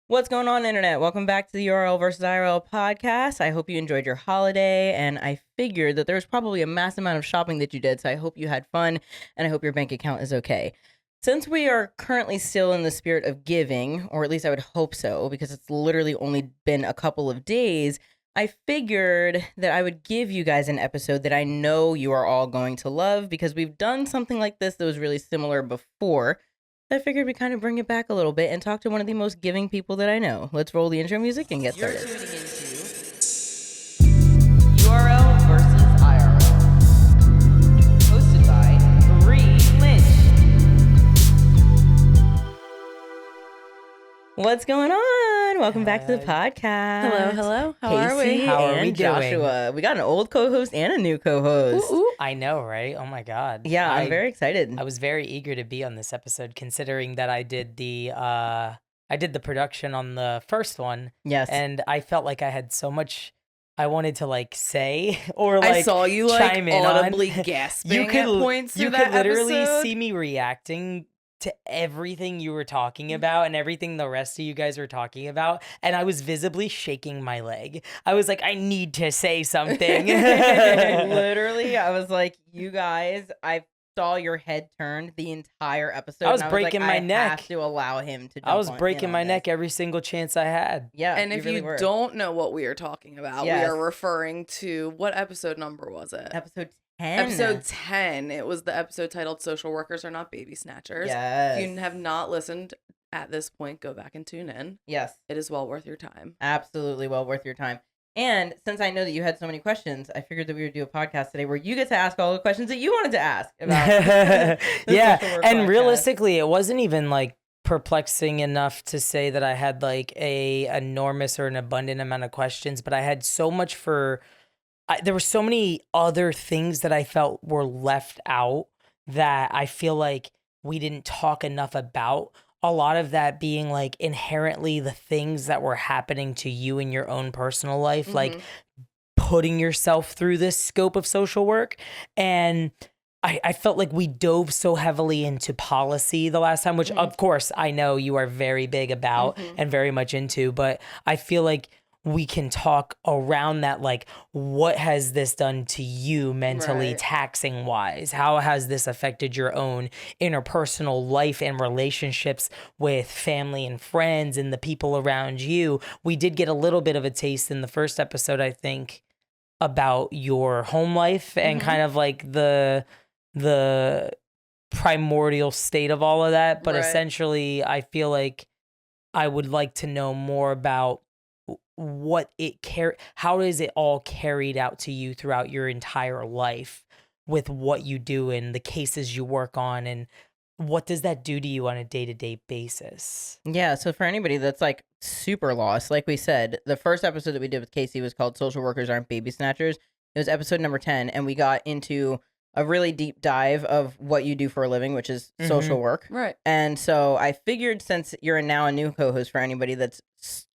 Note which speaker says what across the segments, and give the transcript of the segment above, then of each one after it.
Speaker 1: What's going on, Internet? Welcome back to the URL versus IRL podcast. I hope you enjoyed your holiday, and I figured that there was probably a mass amount of shopping that you did, so I hope you had fun, and I hope your bank account is okay. Since we are currently still in the spirit of giving, or at least I would hope so, because it's literally only been a couple of days, I figured that I would give you guys an episode that I know you are all going to love, because we've done something like this that was really similar before. I figured we'd kind of bring it back a little bit and talk to one of the most giving people that I know. Let's roll the intro music and get started. You're tuning into URL versus IRL, hosted by Bree Lynch. What's going on? Welcome back to the podcast.
Speaker 2: Hello. How are
Speaker 1: Casey
Speaker 2: we?
Speaker 3: How are we
Speaker 1: Joshua.
Speaker 3: doing?
Speaker 1: We got an old co-host and a new co-host.
Speaker 2: Ooh.
Speaker 3: I know, right? Oh my God.
Speaker 1: Yeah, I'm very excited.
Speaker 3: I was very eager to be on this episode, considering that I did the production on the first one.
Speaker 1: Yes.
Speaker 3: And I felt like I had so much I wanted to say or
Speaker 2: I saw you
Speaker 3: chime in
Speaker 2: audibly
Speaker 3: on.
Speaker 2: gasping at points through that
Speaker 3: could literally
Speaker 2: episode.
Speaker 3: see me reacting to everything you were talking about and everything the rest of you guys were talking about, and I was visibly shaking my leg. I was like, I need to say something.
Speaker 1: Literally, I was like, you guys, I saw your head turned the entire episode.
Speaker 3: I was
Speaker 1: and
Speaker 3: breaking my
Speaker 1: I
Speaker 3: neck.
Speaker 1: have to allow him to.
Speaker 3: I was
Speaker 1: jump
Speaker 3: breaking
Speaker 1: in
Speaker 3: my
Speaker 1: on
Speaker 3: neck
Speaker 1: this.
Speaker 3: every single chance I had.
Speaker 1: Yeah,
Speaker 2: And if
Speaker 1: really
Speaker 2: you
Speaker 1: were.
Speaker 2: don't know what we are talking about,
Speaker 1: Yes.
Speaker 2: we are referring to what episode number was it?
Speaker 1: episode 10.
Speaker 2: Episode 10. It was the episode titled "Social Workers Are Not Baby Snatchers."
Speaker 1: Yes.
Speaker 2: If you have not listened at this point, go back and tune in.
Speaker 1: Yes,
Speaker 2: It is well worth your time.
Speaker 1: absolutely well worth your time. And since I know that you had so many questions, I figured that we would do a podcast today where you get to ask all the questions that you wanted to ask about. the
Speaker 3: Yeah,
Speaker 1: social work
Speaker 3: and
Speaker 1: podcast.
Speaker 3: realistically, it wasn't even perplexing enough to say that I had a enormous or an abundant amount of questions, but I had so much there were so many other things that I felt were left out that I feel like we didn't talk enough about. A lot of that being inherently the things that were happening to you in your own personal life, like putting yourself through this scope of social work. And I felt like we dove so heavily into policy the last time, which of course I know you are very big about and very much into, but I feel like we can talk around that, what has this done to you mentally,
Speaker 2: Right.
Speaker 3: taxing wise? How has this affected your own interpersonal life and relationships with family and friends and the people around you? We did get a little bit of a taste in the first episode, I think, about your home life and kind of the primordial state of all of that. But
Speaker 2: Right.
Speaker 3: essentially, I feel like I would like to know more about what how is it all carried out to you throughout your entire life with what you do and the cases you work on, and what does that do to you on a day-to-day basis?
Speaker 1: Yeah, so for anybody that's super lost, like we said, the first episode that we did with Casey was called Social Workers Aren't Baby Snatchers. It was episode number 10, and we got into a really deep dive of what you do for a living, which is social work.
Speaker 2: Right.
Speaker 1: And so I figured, since you're now a new co-host, for anybody that's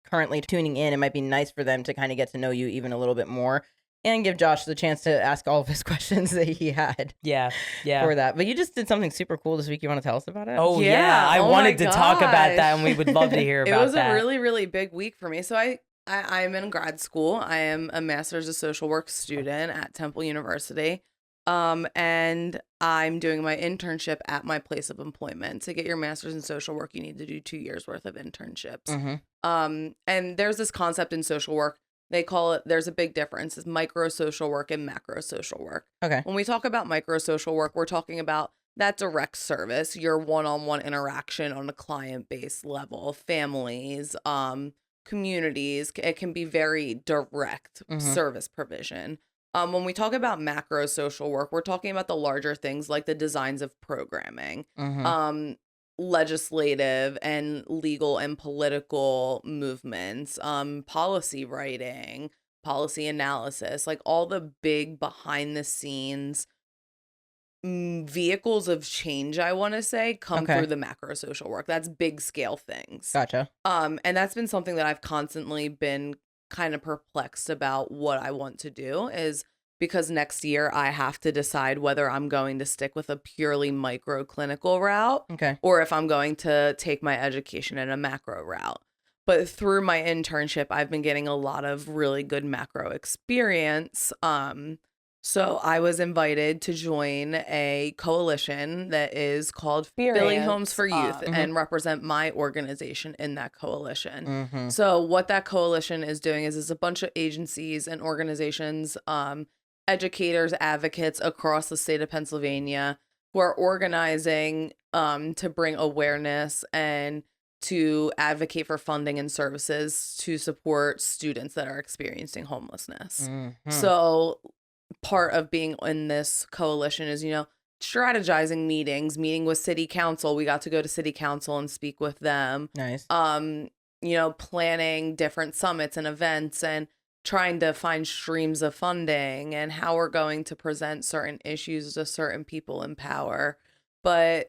Speaker 1: currently tuning in, it might be nice for them to kind of get to know you even a little bit more and give Josh the chance to ask all of his questions that he had
Speaker 3: Yeah.
Speaker 1: for that. But you just did something super cool this week. You want to tell us about it?
Speaker 3: Oh,
Speaker 2: Yeah.
Speaker 3: yeah. I
Speaker 2: Oh my
Speaker 3: wanted to talk about that,
Speaker 2: gosh.
Speaker 3: and we would love to hear
Speaker 2: It
Speaker 3: about
Speaker 2: was
Speaker 3: that.
Speaker 2: a really, really big week for me. So I'm in grad school. I am a master's of social work student at Temple University. And I'm doing my internship at my place of employment. To get your master's in social work, you need to do 2 years worth of internships.
Speaker 1: Mm-hmm.
Speaker 2: And there's this concept in social work. They call it, there's a big difference. It's micro social work and macro social work.
Speaker 1: Okay.
Speaker 2: When we talk about micro social work, we're talking about that direct service, your one-on-one interaction on a client-based level, families, communities. It can be very direct service provision. When we talk about macro social work, we're talking about the larger things like the designs of programming, legislative and legal and political movements, policy writing, policy analysis, like all the big behind the scenes vehicles of change, I want to say, come
Speaker 1: Okay.
Speaker 2: through the macro social work. That's big scale things.
Speaker 1: Gotcha.
Speaker 2: And that's been something that I've constantly been kind of perplexed about what I want to do, is because next year I have to decide whether I'm going to stick with a purely micro clinical route
Speaker 1: Okay.
Speaker 2: or if I'm going to take my education in a macro route. But through my internship, I've been getting a lot of really good macro experience. So I was invited to join a coalition that is called Philly Homes for Youth and represent my organization in that coalition. So what that coalition is doing is a bunch of agencies and organizations, educators, advocates across the state of Pennsylvania who are organizing to bring awareness and to advocate for funding and services to support students that are experiencing homelessness. So part of being in this coalition is, strategizing meeting with city council. We got to go to city council and speak with them.
Speaker 1: Nice.
Speaker 2: Planning different summits and events and trying to find streams of funding and how we're going to present certain issues to certain people in power. But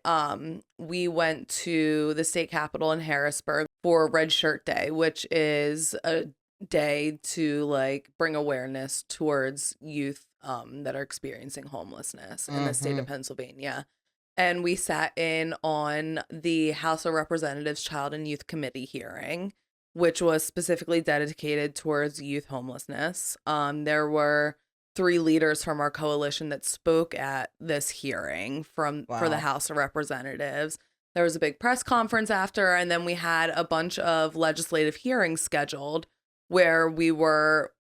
Speaker 2: we went to the state capitol in Harrisburg for Red Shirt Day, which is a day to bring awareness towards youth that are experiencing homelessness in the state of Pennsylvania. And we sat in on the House of Representatives Child and Youth Committee hearing, which was specifically dedicated towards youth homelessness. There were 3 leaders from our coalition that spoke at this hearing for the House of Representatives. There was a big press conference after, and then we had a bunch of legislative hearings scheduled where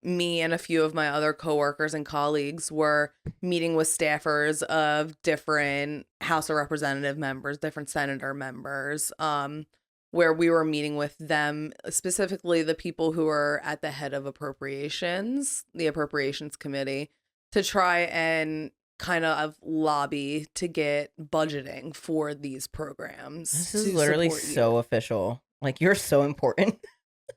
Speaker 2: me and a few of my other coworkers and colleagues were meeting with staffers of different House of Representative members, different senator members, where we were meeting with them, specifically the people who are at the head of appropriations, the Appropriations Committee, to try and kind of lobby to get budgeting for these programs.
Speaker 1: This is literally so official. Like, you're so important.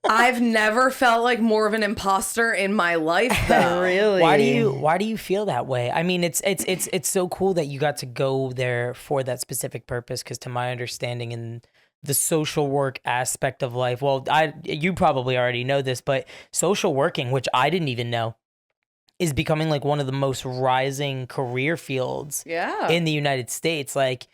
Speaker 2: I've never felt like more of an imposter in my life, though.
Speaker 1: Really?
Speaker 3: Why do you feel that way? I mean, it's so cool that you got to go there for that specific purpose, because to my understanding in the social work aspect of life, well, you probably already know this, but social working, which I didn't even know, is becoming like one of the most rising career fields in the United States. Like,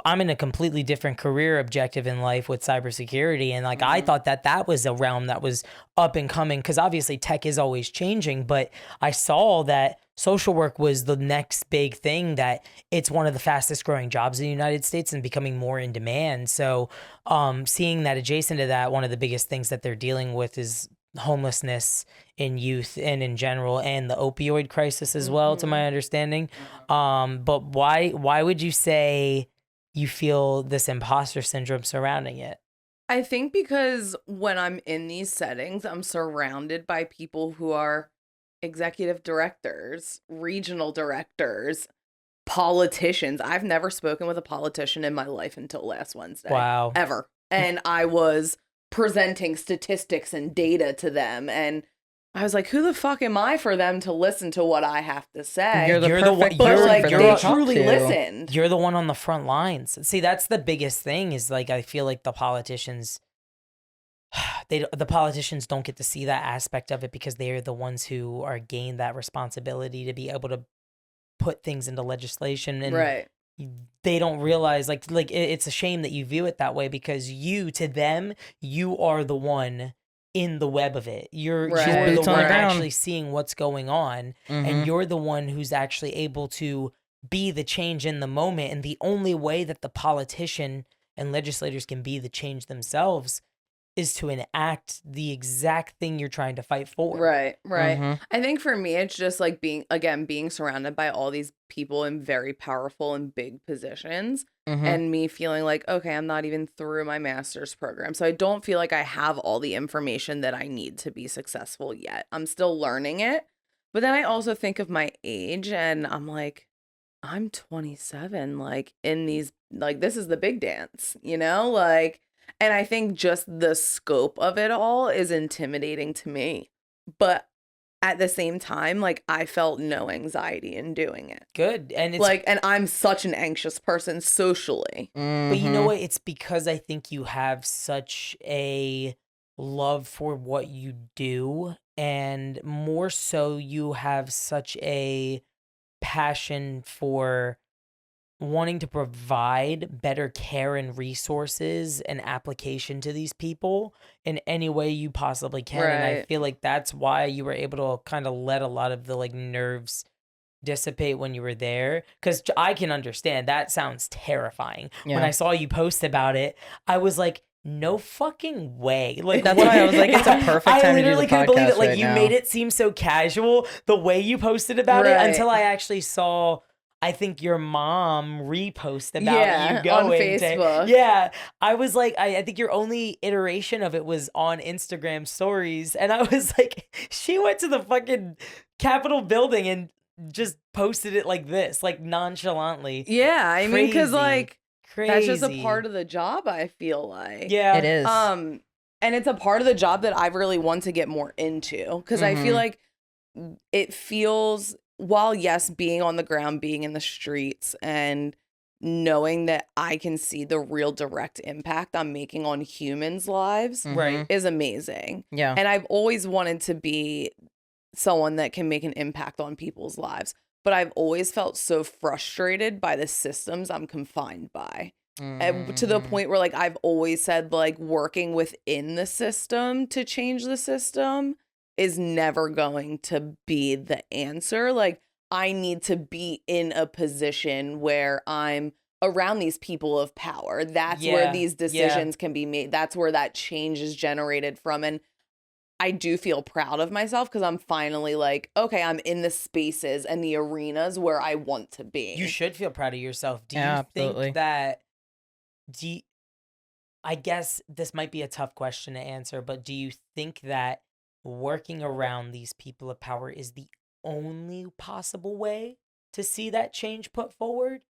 Speaker 3: I'm in a completely different career objective in life with cybersecurity. And I thought that was a realm that was up and coming, because obviously tech is always changing. But I saw that social work was the next big thing, that it's one of the fastest growing jobs in the United States and becoming more in demand. So seeing that adjacent to that, one of the biggest things that they're dealing with is homelessness in youth and in general, and the opioid crisis as well, to my understanding. But why would you say you feel this imposter syndrome surrounding it?
Speaker 2: I think because when I'm in these settings, I'm surrounded by people who are executive directors, regional directors, politicians. I've never spoken with a politician in my life until last Wednesday.
Speaker 3: Wow.
Speaker 2: Ever. And I was presenting statistics and data to them, and I was like, who the fuck am I for them to listen to what I have to say?
Speaker 1: You're the perfect
Speaker 2: But
Speaker 1: person
Speaker 2: like,
Speaker 1: for them
Speaker 2: they
Speaker 1: to talk
Speaker 2: truly
Speaker 1: to.
Speaker 2: listened.
Speaker 3: You're the one on the front lines. See, that's the biggest thing, is I feel like the politicians don't get to see that aspect of it, because they're the ones who are gained that responsibility to be able to put things into legislation, and they don't realize it's a shame that you view it that way, because to them you are the one in the web of it. You're the one actually seeing what's going on, and you're the one who's actually able to be the change in the moment. And the only way that the politician and legislators can be the change themselves is to enact the exact thing you're trying to fight for.
Speaker 2: Right. I think for me, it's just like being surrounded by all these people in very powerful and big positions, and me feeling like, okay, I'm not even through my master's program. So I don't feel like I have all the information that I need to be successful yet. I'm still learning it. But then I also think of my age, and I'm like, I'm 27, this is the big dance, and I think just the scope of it all is intimidating to me. But at the same time, I felt no anxiety in doing it.
Speaker 3: Good. And it's
Speaker 2: and I'm such an anxious person socially.
Speaker 3: But you know what? It's because I think you have such a love for what you do, and more so you have such a passion for wanting to provide better care and resources and application to these people in any way you possibly can. And I
Speaker 2: Right.
Speaker 3: feel like that's why you were able to kind of let a lot of the like nerves dissipate when you were there, because I can understand that sounds terrifying. When
Speaker 1: Yeah.
Speaker 3: I saw you post about it, I was like, no fucking way. Like,
Speaker 1: That's why I was like, it's a perfect
Speaker 3: I
Speaker 1: time to do
Speaker 3: literally
Speaker 1: the
Speaker 3: couldn't believe it.
Speaker 1: podcast
Speaker 3: Like,
Speaker 1: right
Speaker 3: you
Speaker 1: now.
Speaker 3: made it seem so casual the way you posted about it
Speaker 2: Right.
Speaker 3: until I actually saw, I think, your mom repost about
Speaker 2: Yeah,
Speaker 3: you going
Speaker 2: on Facebook.
Speaker 3: Yeah, I was like, I think your only iteration of it was on Instagram stories, and I was like, she went to the fucking Capitol building and just posted it like this, like nonchalantly.
Speaker 2: Yeah, I mean, because
Speaker 3: Crazy.
Speaker 2: like that's just a
Speaker 3: Crazy.
Speaker 2: part of the job. I feel like
Speaker 3: Yeah,
Speaker 1: It is.
Speaker 2: and it's a part of the job that I really want to get more into because I feel
Speaker 1: Mhm.
Speaker 2: like it feels, while yes, being on the ground, being in the streets, and knowing that I can see the real direct impact I'm making on humans' lives
Speaker 3: Right.
Speaker 1: Mhm.
Speaker 2: is amazing.
Speaker 1: Yeah.
Speaker 2: And I've always wanted to be someone that can make an impact on people's lives. But I've always felt so frustrated by the systems I'm confined by. And to the
Speaker 1: Mhm.
Speaker 2: point where like I've always said like working within the system to change the system is never going to be the answer. Like I need to be in a position where I'm around these people of power. That's where
Speaker 3: Yeah,
Speaker 2: these
Speaker 3: yeah.
Speaker 2: decisions can be made. That's where that change is generated from. And I do feel proud of myself because I'm finally like, okay, I'm in the spaces and the arenas where I want to be.
Speaker 3: You should feel proud of yourself. Do you
Speaker 1: Yeah, absolutely.
Speaker 3: think that? Do you, I guess this might be a tough question to answer, but do you think that working around these people of power is the only possible way to see that change put forward?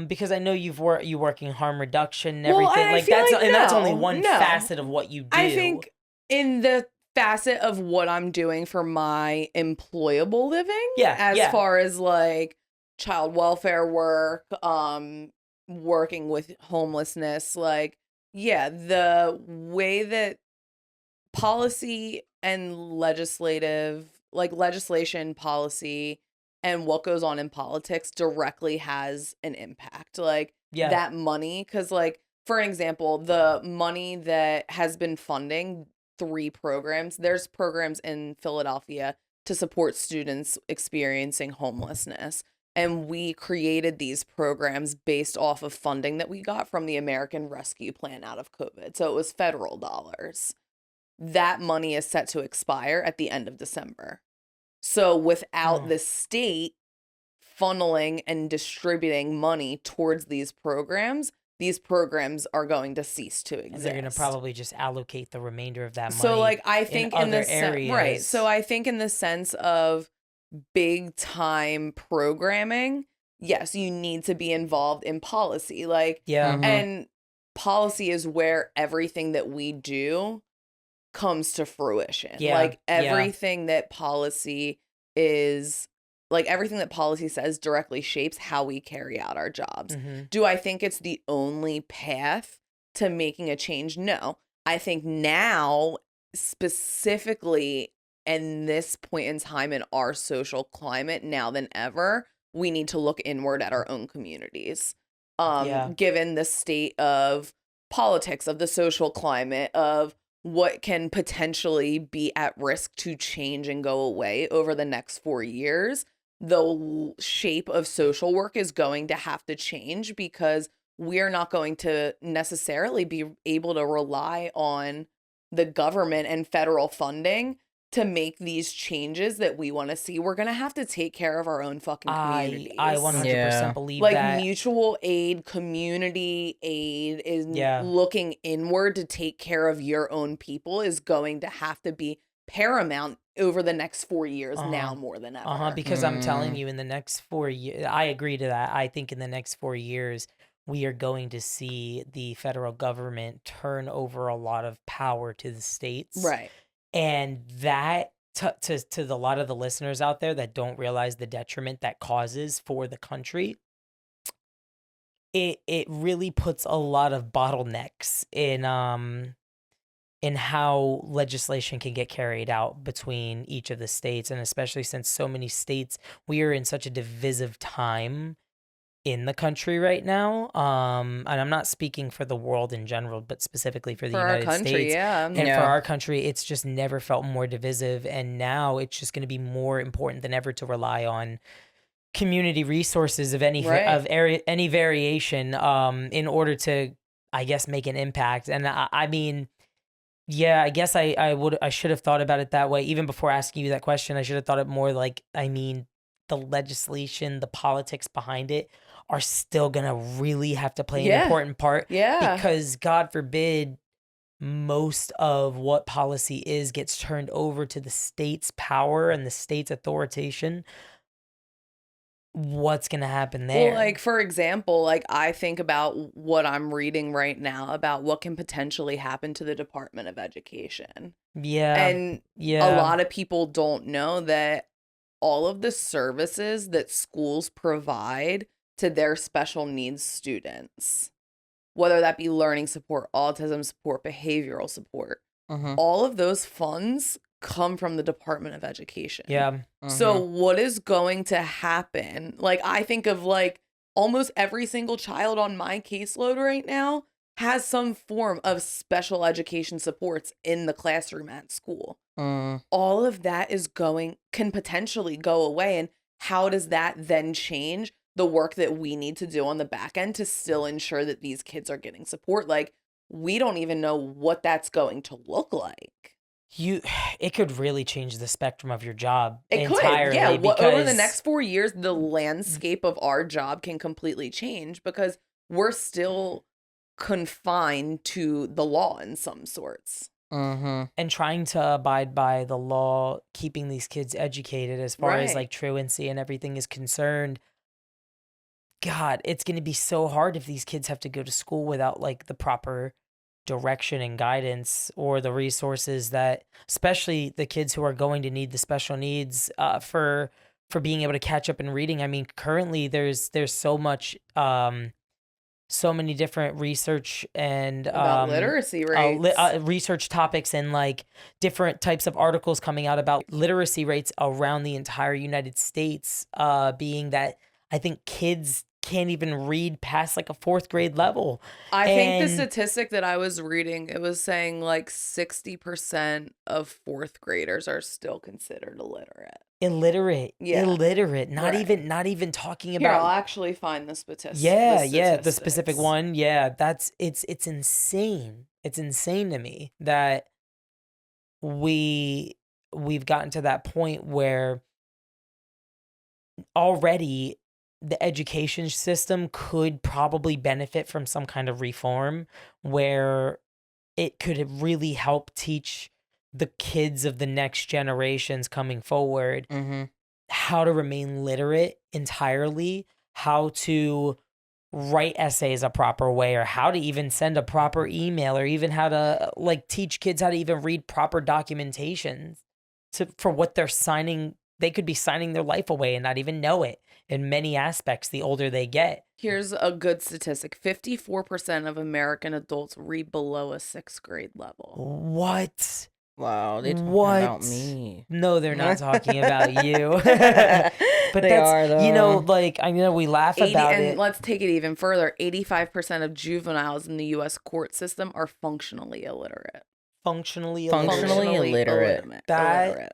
Speaker 3: Because I know you work in harm reduction and
Speaker 2: Well,
Speaker 3: everything.
Speaker 2: I
Speaker 3: Like
Speaker 2: feel
Speaker 3: that's
Speaker 2: like
Speaker 3: and that's only
Speaker 2: no,
Speaker 3: one
Speaker 2: no.
Speaker 3: facet of what you do.
Speaker 2: I think in the facet of what I'm doing for my employable living,
Speaker 3: Yeah,
Speaker 2: as
Speaker 3: yeah.
Speaker 2: far as like child welfare work, working with homelessness, like, yeah, the way that policy and legislation, policy, and what goes on in politics directly has an impact. Like
Speaker 3: Yeah.
Speaker 2: that money, because like for an example, the money that has been funding 3 programs, there's programs in Philadelphia to support students experiencing homelessness. And we created these programs based off of funding that we got from the American Rescue Plan out of COVID. So it was federal dollars. That money is set to expire at the end of December. So without the state funneling and distributing money towards these programs are going to cease to exist.
Speaker 3: And they're gonna probably just allocate the remainder of that money.
Speaker 2: So like I think in
Speaker 3: other
Speaker 2: the
Speaker 3: areas.
Speaker 2: right. So I think in the sense of big time programming, yes, you need to be involved in policy. Like
Speaker 3: Yeah.
Speaker 1: Mhm.
Speaker 2: and policy is where everything that we do comes to fruition.
Speaker 3: Yeah,
Speaker 2: Like
Speaker 3: yeah.
Speaker 2: everything that policy is, like everything that policy says directly shapes how we carry out our jobs.
Speaker 3: Mhm.
Speaker 2: Do I think it's the only path to making a change? No. I think now, specifically in this point in time in our social climate, now than ever, we need to look inward at our own communities.
Speaker 3: Yeah.
Speaker 2: Given the state of politics, of the social climate, of what can potentially be at risk to change and go away over the next 4 years, the shape of social work is going to have to change because we're not going to necessarily be able to rely on the government and federal funding to make these changes that we want to see. We're going to have to take care of our own fucking communities.
Speaker 3: I 100%
Speaker 1: Yeah.
Speaker 3: believe
Speaker 2: Like
Speaker 3: that.
Speaker 2: mutual aid, community aid is
Speaker 3: Yeah.
Speaker 2: looking inward to take care of your own people is going to have to be paramount over the next 4 years now more than ever.
Speaker 3: Because I'm telling
Speaker 1: Mm.
Speaker 3: you, in the next 4 years, I agree to that. I think in the next 4 years, we are going to see the federal government turn over a lot of power to the states.
Speaker 2: Right.
Speaker 3: And that, to a lot of the listeners out there that don't realize the detriment that causes for the country, it really puts a lot of bottlenecks in how legislation can get carried out between each of the states, and especially since so many states, we are in such a divisive time in the country right now. And I'm not speaking for the world in general, but specifically for the
Speaker 2: For our
Speaker 3: United
Speaker 2: country,
Speaker 3: States.
Speaker 2: yeah.
Speaker 3: And for
Speaker 1: Yeah.
Speaker 3: our country, it's just never felt more divisive. And now it's just going to be more important than ever to rely on community resources of any
Speaker 2: Right.
Speaker 3: any variation in order to, I guess, make an impact. And I mean, yeah, I guess I should have thought about it that way even before asking you that question. I should have thought it more like, I mean, the legislation, the politics behind it are still gonna really have to play an
Speaker 2: Yeah.
Speaker 3: important part,
Speaker 2: Yeah.
Speaker 3: because God forbid most of what policy is gets turned over to the state's power and the state's authorization. What's gonna happen there?
Speaker 2: Well, like, for example, like, I think about what I'm reading right now about what can potentially happen to the Department of Education.
Speaker 3: Yeah,
Speaker 2: And a
Speaker 3: yeah,
Speaker 2: lot of people don't know that all of the services that schools provide to their special needs students, whether that be learning support, autism support, behavioral support,
Speaker 1: Mm-hmm.
Speaker 2: all of those funds come from the Department of Education.
Speaker 3: yeah.
Speaker 2: So what is going to happen? Like, I think of like almost every single child on my caseload right now has some form of special education supports in the classroom at school.
Speaker 1: Mm.
Speaker 2: All of that can potentially go away. And how does that then change the work that we need to do on the back end to still ensure that these kids are getting support? Like, we don't even know what that's going to look like.
Speaker 3: It could really change the spectrum of your job
Speaker 2: It could,
Speaker 3: entirely.
Speaker 2: yeah. Over the
Speaker 3: Because
Speaker 2: next 4 years, the landscape of our job can completely change because we're still confined to the law in some sorts.
Speaker 1: Mm-hmm.
Speaker 3: and trying to abide by the law, keeping these kids educated as far as
Speaker 2: Right.
Speaker 3: like truancy and everything is concerned. God, it's going to be so hard if these kids have to go to school without like the proper direction and guidance, or the resources that, especially the kids who are going to need the special needs for being able to catch up in reading. I mean, currently there's so much so many different research and
Speaker 2: About literacy rates.
Speaker 3: research topics and like different types of articles coming out about literacy rates around the entire United States, being that I think kids can't even read past like a 4th grade level.
Speaker 2: I think the
Speaker 3: And
Speaker 2: statistic that I was reading, it was saying like 60% of 4th graders are still considered illiterate.
Speaker 3: illiterate,
Speaker 2: Yeah.
Speaker 3: not
Speaker 2: Right.
Speaker 3: not even talking
Speaker 2: Here, I'll
Speaker 3: about.
Speaker 2: actually find the statistics.
Speaker 3: Yeah, the specific
Speaker 2: statistics.
Speaker 3: one. Yeah, it's insane. It's insane to me that we we've gotten to that point where already the education system could probably benefit from some kind of reform where it could really help teach the kids of the next generations coming forward
Speaker 1: Mm-hmm.
Speaker 3: how to remain literate entirely, how to write essays a proper way, or how to even send a proper email, or even how to like teach kids how to even read proper documentations for what they're signing. They could be signing their life away and not even know it in many aspects the older they get.
Speaker 2: Here's a good statistic. 54% of American adults read below a 6th grade level.
Speaker 3: What?
Speaker 1: Wow, they talking about
Speaker 3: What?
Speaker 1: me.
Speaker 3: No, they're not talking about you. But
Speaker 1: They
Speaker 3: that's,
Speaker 1: are,
Speaker 3: you know,
Speaker 1: though.
Speaker 3: like, I know we laugh
Speaker 2: 80,
Speaker 3: about
Speaker 2: and
Speaker 3: it.
Speaker 2: let's take it even further. 85% of juveniles in the U.S. court system are functionally illiterate.
Speaker 3: Functionally
Speaker 1: Functionally
Speaker 3: illiterate.
Speaker 1: illiterate.
Speaker 3: That-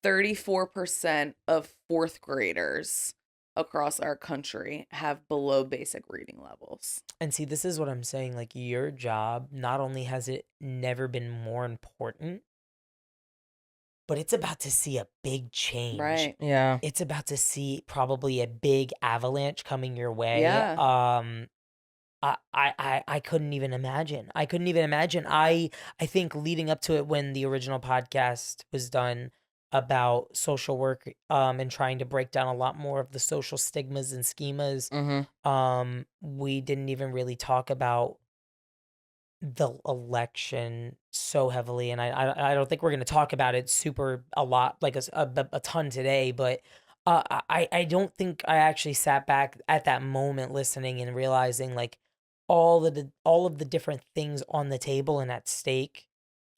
Speaker 2: 34% of 4th graders across our country have below basic reading levels.
Speaker 3: And see, this is what I'm saying. Like, your job, not only has it never been more important, but it's about to see a big change.
Speaker 2: Right.
Speaker 1: Yeah.
Speaker 3: It's about to see probably a big avalanche coming your way.
Speaker 2: Yeah.
Speaker 3: I couldn't even imagine. I couldn't even imagine. I think leading up to it, when the original podcast was done about social work, and trying to break down a lot more of the social stigmas and schemas,
Speaker 1: Mm-hmm.
Speaker 3: we didn't even really talk about the election so heavily, and I don't think we're going to talk about it a lot, like a ton today, but I don't think I actually sat back at that moment listening and realizing like all of the different things on the table and at stake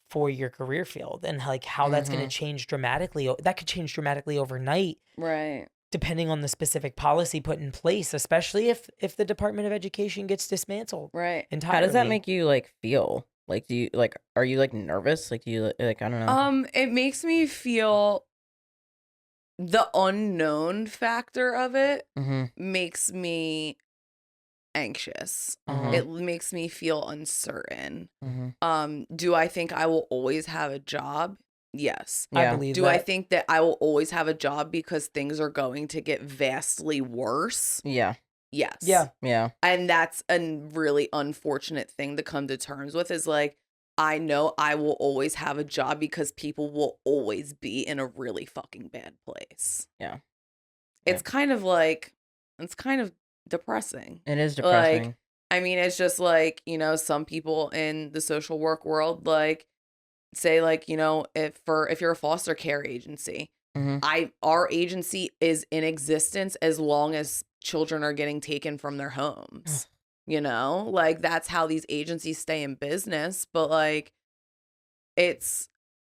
Speaker 3: for your career field, and like how that's going
Speaker 1: Mm-hmm.
Speaker 3: to change dramatically. That could change dramatically overnight.
Speaker 2: Right.
Speaker 3: depending on the specific policy put in place, especially if the Department of Education gets dismantled
Speaker 2: Right.
Speaker 3: entirely.
Speaker 1: How does that make you like feel? Like, do you like, are you like nervous? Like, do you like, I don't know.
Speaker 2: It makes me feel the unknown factor of it
Speaker 1: Mm-hmm.
Speaker 2: makes me anxious.
Speaker 3: Uh-huh.
Speaker 2: It makes me feel uncertain.
Speaker 1: Mm-hmm.
Speaker 2: Do I think I will always have a job? Yes.
Speaker 3: I
Speaker 1: Yeah.
Speaker 3: believe
Speaker 2: Do
Speaker 3: that.
Speaker 2: I think that I will always have a job because things are going to get vastly worse?
Speaker 1: Yeah.
Speaker 2: Yes.
Speaker 3: Yeah.
Speaker 1: Yeah.
Speaker 2: And that's a really unfortunate thing to come to terms with, is like, I know I will always have a job because people will always be in a really fucking bad place.
Speaker 1: Yeah.
Speaker 2: It's kind of like, it's kind of depressing.
Speaker 1: It is depressing.
Speaker 2: Like, I mean, it's just like, you know, some people in the social work world, like, say, like, you know, if you're a foster care agency,
Speaker 1: Mm-hmm.
Speaker 2: our agency is in existence as long as children are getting taken from their homes. You know, like, that's how these agencies stay in business. But like,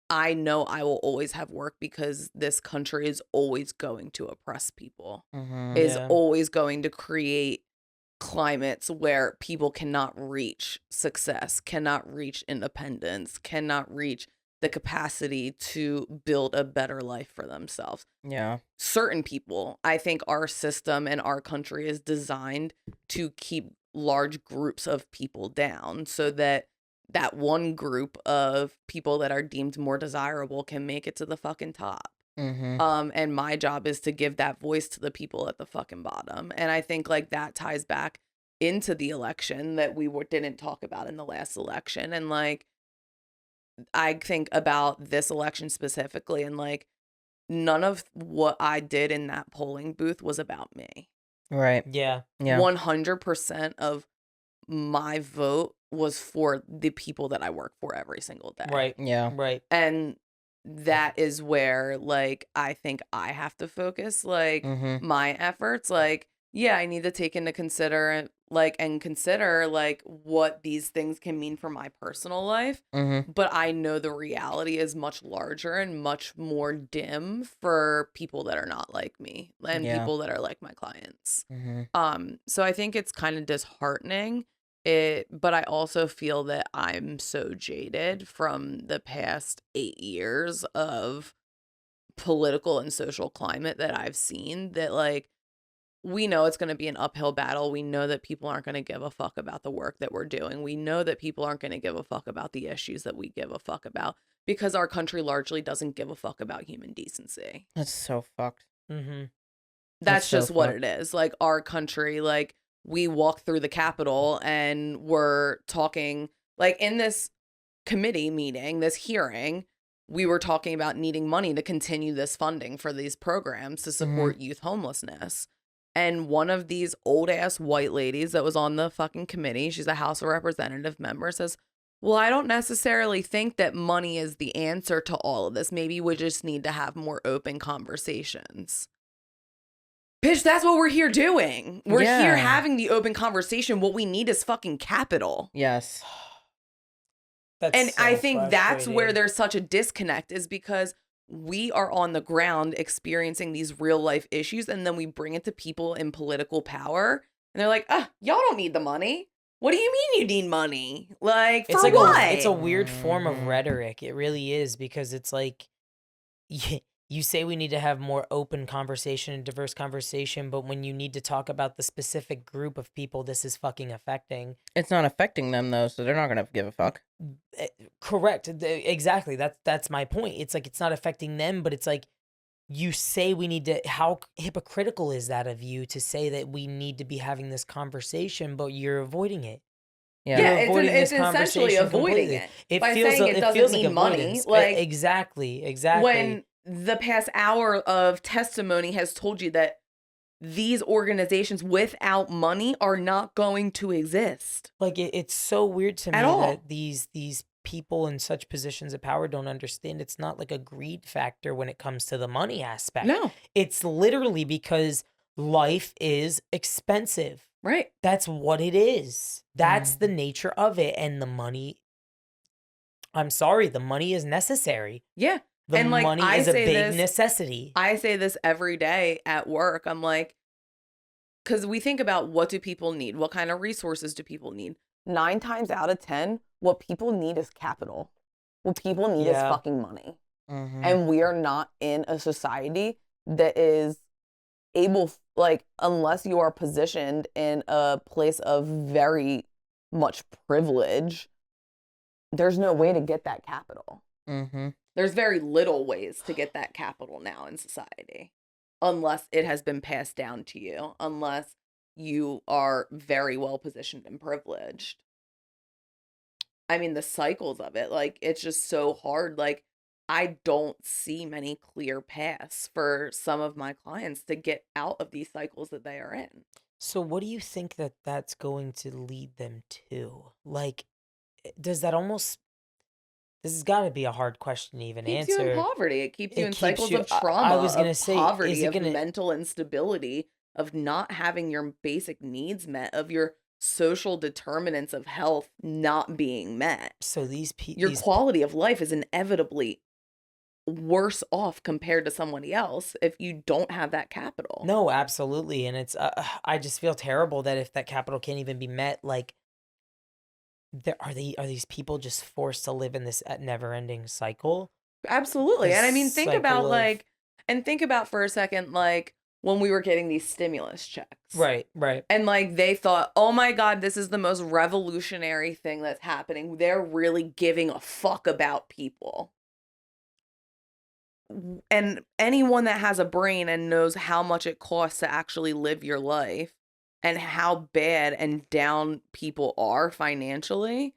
Speaker 2: I know I will always have work because this country is always going to oppress people,
Speaker 1: Mm-hmm.
Speaker 2: is
Speaker 3: Yeah.
Speaker 2: always going to create climates where people cannot reach success, cannot reach independence, cannot reach the capacity to build a better life for themselves.
Speaker 1: Yeah.
Speaker 2: Certain people, I think our system and our country is designed to keep large groups of people down so that one group of people that are deemed more desirable can make it to the fucking top.
Speaker 1: Mm-hmm.
Speaker 2: And my job is to give that voice to the people at the fucking bottom. And I think like that ties back into the election that we didn't talk about in the last election. And like, I think about this election specifically, and like, none of what I did in that polling booth was about me.
Speaker 1: Right.
Speaker 3: Yeah.
Speaker 1: Yeah.
Speaker 2: 100% of my vote was for the people that I work for every single day.
Speaker 3: Right.
Speaker 1: Yeah.
Speaker 3: Right.
Speaker 2: And that is where, like, I think I have to focus, like,
Speaker 1: Mm-hmm.
Speaker 2: my efforts. Like, yeah, I need to take into consider, like, what these things can mean for my personal life.
Speaker 1: Mm-hmm.
Speaker 2: But I know the reality is much larger and much more dim for people that are not like me and
Speaker 1: Yeah.
Speaker 2: people that are like my clients.
Speaker 1: Mm-hmm.
Speaker 2: So I think it's kind of disheartening. But I also feel that I'm so jaded from the past 8 years of political and social climate that I've seen that, like, we know it's going to be an uphill battle. We know that people aren't going to give a fuck about the work that we're doing. We know that people aren't going to give a fuck about the issues that we give a fuck about because our country largely doesn't give a fuck about human decency.
Speaker 1: That's so fucked.
Speaker 3: Mm-hmm.
Speaker 2: That's
Speaker 1: so
Speaker 2: just what
Speaker 1: fucked.
Speaker 2: it is. Like, our country, like, we walk through the Capitol and we're talking, like, in this committee meeting, this hearing, we were talking about needing money to continue this funding for these programs to support youth homelessness. And one of these old ass white ladies that was on the fucking committee, she's a House of Representative member, says, well, I don't necessarily think that money is the answer to all of this. Maybe we just need to have more open conversations. Bitch, that's what we're here doing. We're here
Speaker 1: Yeah.
Speaker 2: having the open conversation. What we need is fucking capital.
Speaker 1: Yes.
Speaker 3: That's
Speaker 2: And
Speaker 3: so
Speaker 2: I think that's where
Speaker 3: frustrating.
Speaker 2: there's such a disconnect, is because we are on the ground experiencing these real life issues, and then we bring it to people in political power, and they're like, y'all don't need the money. What do you mean you need money? Like,
Speaker 3: It's
Speaker 2: for
Speaker 3: like
Speaker 2: what?
Speaker 3: it's a weird form of
Speaker 1: Mhm.
Speaker 3: rhetoric. It really is, because it's like you say we need to have more open conversation and diverse conversation, but when you need to talk about the specific group of people this is fucking affecting,
Speaker 1: It's not affecting them though, so they're not gonna give a fuck.
Speaker 3: correct, exactly. That's my point. It's like it's not affecting them, but it's like you say we need to. How hypocritical is that of you to say that we need to be having this conversation, but you're avoiding it?
Speaker 1: Yeah.
Speaker 2: Yeah,
Speaker 3: You're avoiding
Speaker 2: it's
Speaker 3: this
Speaker 2: essentially
Speaker 3: conversation
Speaker 2: avoiding
Speaker 3: completely.
Speaker 2: it by saying it doesn't need money.
Speaker 3: avoidance.
Speaker 2: Like,
Speaker 3: Exactly.
Speaker 2: when the past hour of testimony has told you that these organizations without money are not going to exist.
Speaker 3: Like it's so weird to me
Speaker 2: At all.
Speaker 3: that these people in such positions of power don't understand it's not like a greed factor when it comes to the money aspect.
Speaker 2: No,
Speaker 3: It's literally because life is expensive.
Speaker 2: right.
Speaker 3: That's what it is. That's the nature of it. And the money, I'm sorry, the money is necessary.
Speaker 2: Yeah.
Speaker 3: The
Speaker 2: And, like,
Speaker 3: money
Speaker 2: I
Speaker 3: is a
Speaker 2: say
Speaker 3: big
Speaker 2: this-
Speaker 3: necessity.
Speaker 2: I say this every day at work. I'm like, because we think about what do people need? What kind of resources do people need? 9 times out of 10, what people need is capital. What people need is fucking money.
Speaker 1: Mm-hmm.
Speaker 2: And we are not in a society that is able, like, unless you are positioned in a place of very much privilege, there's no way to get that capital.
Speaker 1: Mm-hmm.
Speaker 2: There's very little ways to get that capital now in society, unless it has been passed down to you, unless you are very well positioned and privileged. I mean, the cycles of it, like, it's just so hard. Like, I don't see many clear paths for some of my clients to get out of these cycles that they are in.
Speaker 3: So what do you think that that's going to lead them to? Like, does that almost, this has got to be a hard question to even
Speaker 2: Keeps you in
Speaker 3: answer.
Speaker 2: poverty. It keeps you
Speaker 3: It
Speaker 2: in
Speaker 3: keeps
Speaker 2: cycles
Speaker 3: you-
Speaker 2: of
Speaker 3: I
Speaker 2: trauma,
Speaker 3: was gonna
Speaker 2: of
Speaker 3: say, is
Speaker 2: poverty,
Speaker 3: it
Speaker 2: of
Speaker 3: gonna-
Speaker 2: mental instability, of not having your basic needs met, of your social determinants of health not being met.
Speaker 3: So these
Speaker 2: Your
Speaker 3: people,
Speaker 2: quality of life is inevitably worse off compared to somebody else if you don't have that capital.
Speaker 3: no, absolutely. And it's, I just feel terrible that if that capital can't even be met, like, are these people just forced to live in this never-ending cycle?
Speaker 2: Absolutely.
Speaker 3: This
Speaker 2: And I mean, think about
Speaker 3: cycle of-
Speaker 2: like, and think about for a second, like when we were getting these stimulus checks.
Speaker 3: Right.
Speaker 2: And like they thought, oh my God, this is the most revolutionary thing that's happening. They're really giving a fuck about people. And anyone that has a brain and knows how much it costs to actually live your life and how bad and down people are financially,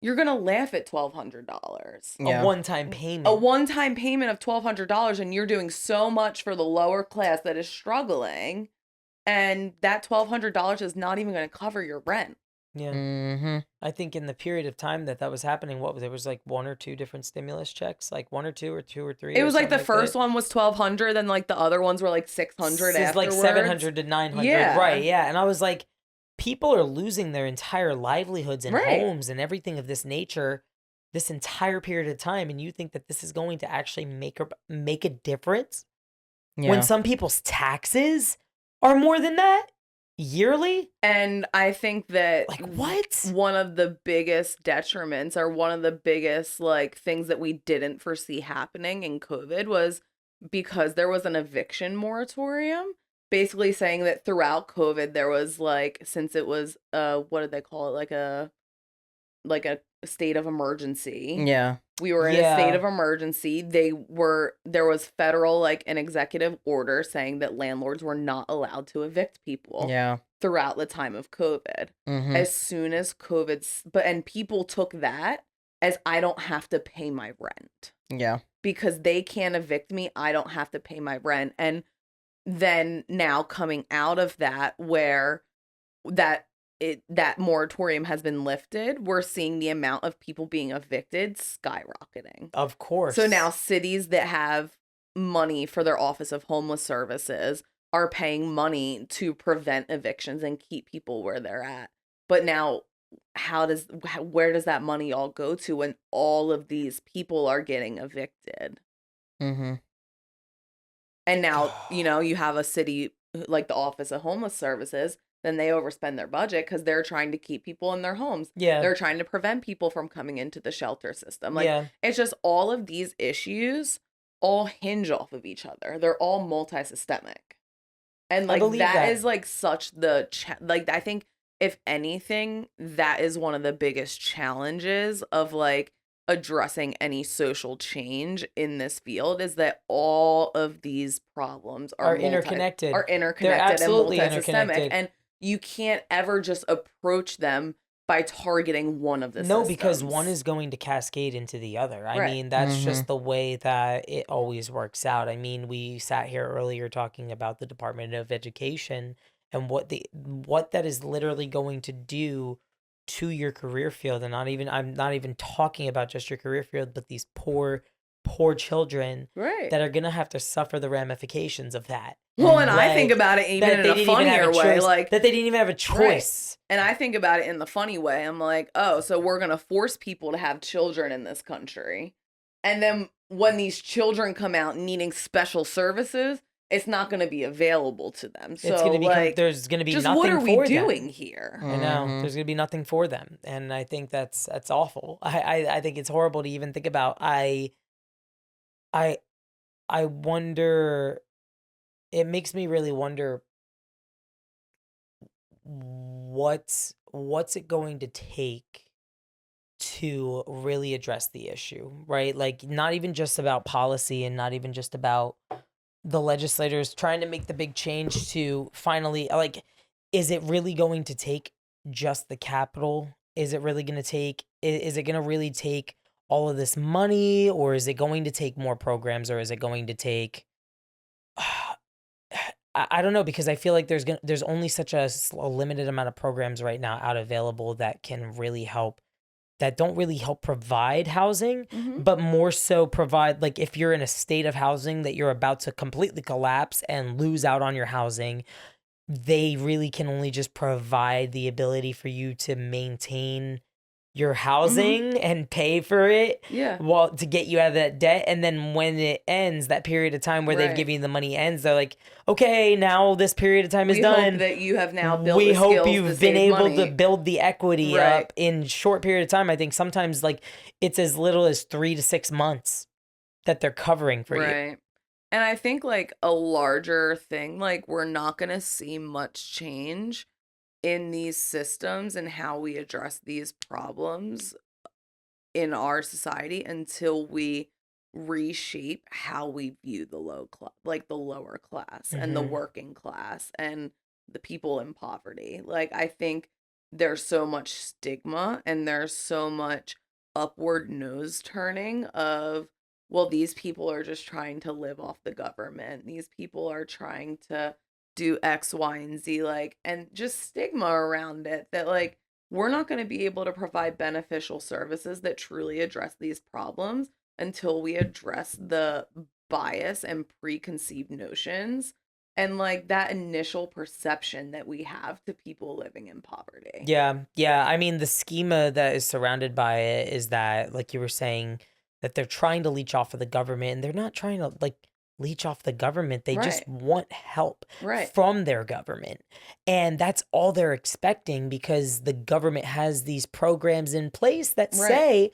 Speaker 2: you're going to laugh at $1,200.
Speaker 1: Yeah.
Speaker 3: A one-time payment.
Speaker 2: A one-time payment of $1,200, and you're doing so much for the lower class that is struggling, and that $1,200 is not even going to cover your rent.
Speaker 3: Yeah.
Speaker 1: Mm-hmm.
Speaker 3: I think in the period of time that was happening, there was like 1 or 2 different stimulus checks, like 1 or 2 or 2 or 3.
Speaker 2: It
Speaker 3: or
Speaker 2: was like the
Speaker 3: something
Speaker 2: first
Speaker 3: that.
Speaker 2: one was $1,200, and like the other ones were like $600
Speaker 3: It's
Speaker 2: afterwards.
Speaker 3: like 700 to 900.
Speaker 2: Yeah.
Speaker 3: Right. Yeah. And I was like, people are losing their entire livelihoods and
Speaker 2: Right.
Speaker 3: homes and everything of this nature this entire period of time. And you think that this is going to actually make a difference
Speaker 1: Yeah.
Speaker 3: when some people's taxes are more than that yearly?
Speaker 2: And I think that
Speaker 3: Like, what?
Speaker 2: one of the biggest detriments, or one of the biggest like things that we didn't foresee happening in COVID, was because there was an eviction moratorium, basically saying that throughout COVID there was like, since it was what did they call it, like a state of emergency.
Speaker 1: Yeah.
Speaker 2: We were in a state
Speaker 3: Yeah.
Speaker 2: of emergency. There was federal, like, an executive order saying that landlords were not allowed to evict people
Speaker 1: Yeah.
Speaker 2: throughout the time of COVID.
Speaker 1: Mm-hmm.
Speaker 2: As soon as and people took that as, I don't have to pay my rent.
Speaker 1: Yeah.
Speaker 2: Because they can't evict me, I don't have to pay my rent. And then now coming out of that, where that moratorium has been lifted, we're seeing the amount of people being evicted skyrocketing.
Speaker 3: Of course.
Speaker 2: So now cities that have money for their Office of Homeless Services are paying money to prevent evictions and keep people where they're at. But now where does that money all go to when all of these people are getting evicted?
Speaker 1: Mm-hmm.
Speaker 2: And now, you have a city like the Office of Homeless Services, then they overspend their budget because they're trying to keep people in their homes.
Speaker 3: Yeah.
Speaker 2: They're trying to prevent people from coming into the shelter system. Like,
Speaker 3: Yeah.
Speaker 2: it's just all of these issues all hinge off of each other. They're all multi-systemic. And like
Speaker 3: believe
Speaker 2: that
Speaker 3: that.
Speaker 2: is like such the like, I think if anything, that is one of the biggest challenges of like addressing any social change in this field, is that all of these problems
Speaker 3: Are interconnected. They're
Speaker 2: and
Speaker 3: absolutely
Speaker 2: multi-systemic,
Speaker 3: interconnected.
Speaker 2: and you can't ever just approach them by targeting one of the
Speaker 3: No, because
Speaker 2: systems.
Speaker 3: one is going to cascade into the other. I
Speaker 2: Right.
Speaker 3: mean, that's
Speaker 1: Mhm.
Speaker 3: just the way that it always works out. I mean, we sat here earlier talking about the Department of Education and what that is literally going to do to your career field. And I'm not even talking about just your career field, but these poor children
Speaker 2: Right.
Speaker 3: that are gonna have to suffer the ramifications of that.
Speaker 2: Well, and I
Speaker 3: Like,
Speaker 2: think about it even
Speaker 3: that
Speaker 2: in
Speaker 3: they
Speaker 2: a
Speaker 3: didn't even have
Speaker 2: funnier
Speaker 3: a
Speaker 2: way,
Speaker 3: choice,
Speaker 2: like,
Speaker 3: that they didn't even have a choice.
Speaker 2: and I think about it in the funny way. I'm like, oh, so we're gonna force people to have children in this country, And then when these children come out needing special services, it's not going to be available to them. So
Speaker 3: It's gonna
Speaker 2: like,
Speaker 3: there's gonna be
Speaker 2: just
Speaker 3: nothing
Speaker 2: what are we
Speaker 3: for
Speaker 2: doing
Speaker 3: them.
Speaker 2: here?
Speaker 3: I know
Speaker 1: Mhm.
Speaker 3: there's gonna be nothing for them, and I think that's awful. I think it's horrible to even think about. I I wonder. It makes me really wonder what's it going to take to really address the issue, right? Like, not even just about policy and not even just about the legislators trying to make the big change to finally, like, is it really going to take just the capital? Is it really going to take, is it going to really take all of this money, or is it going to take more programs, or is it going to take, I don't know, because I feel like there's only such a limited amount of programs right now out available that can really help, that don't really help provide housing,
Speaker 2: Mhm.
Speaker 3: but more so provide, like, if you're in a state of housing that you're about to completely collapse and lose out on your housing, they really can only just provide the ability for you to maintain your housing and pay for it,
Speaker 2: Yeah.
Speaker 3: well, to get you out of that debt. And then when it ends, that period of time where they've
Speaker 2: Right.
Speaker 3: given you the money ends, they're like, okay, now this period of time is
Speaker 2: We hope
Speaker 3: done.
Speaker 2: that you have now built
Speaker 3: We
Speaker 2: the
Speaker 3: hope
Speaker 2: skills to
Speaker 3: you've been
Speaker 2: save
Speaker 3: able to
Speaker 2: money.
Speaker 3: build the equity
Speaker 2: Right.
Speaker 3: up in short period of time. I think sometimes, like, it's as little as 3 to 6 months that they're covering for you.
Speaker 2: Right. And I think like a larger thing, like we're not going to see much change in these systems and how we address these problems in our society until we reshape how we view the low class, like the lower class and the
Speaker 3: Mhm.
Speaker 2: working class and the people in poverty. Like, I think there's so much stigma and there's so much upward nose turning of, well, these people are just trying to live off the government. These people are trying to do X, Y, and Z, like, and just stigma around it that, like, we're not going to be able to provide beneficial services that truly address these problems until we address the bias and preconceived notions and like that initial perception that we have to people living in poverty.
Speaker 3: Yeah, yeah. I mean, the schema that is surrounded by it is that, like you were saying, that they're trying to leech off of the government, and they're not trying to, like, leech off the government. They just
Speaker 2: Right.
Speaker 3: want help
Speaker 2: Right.
Speaker 3: from their government. And that's all they're expecting, because the government has these programs in place that
Speaker 2: Right.
Speaker 3: say,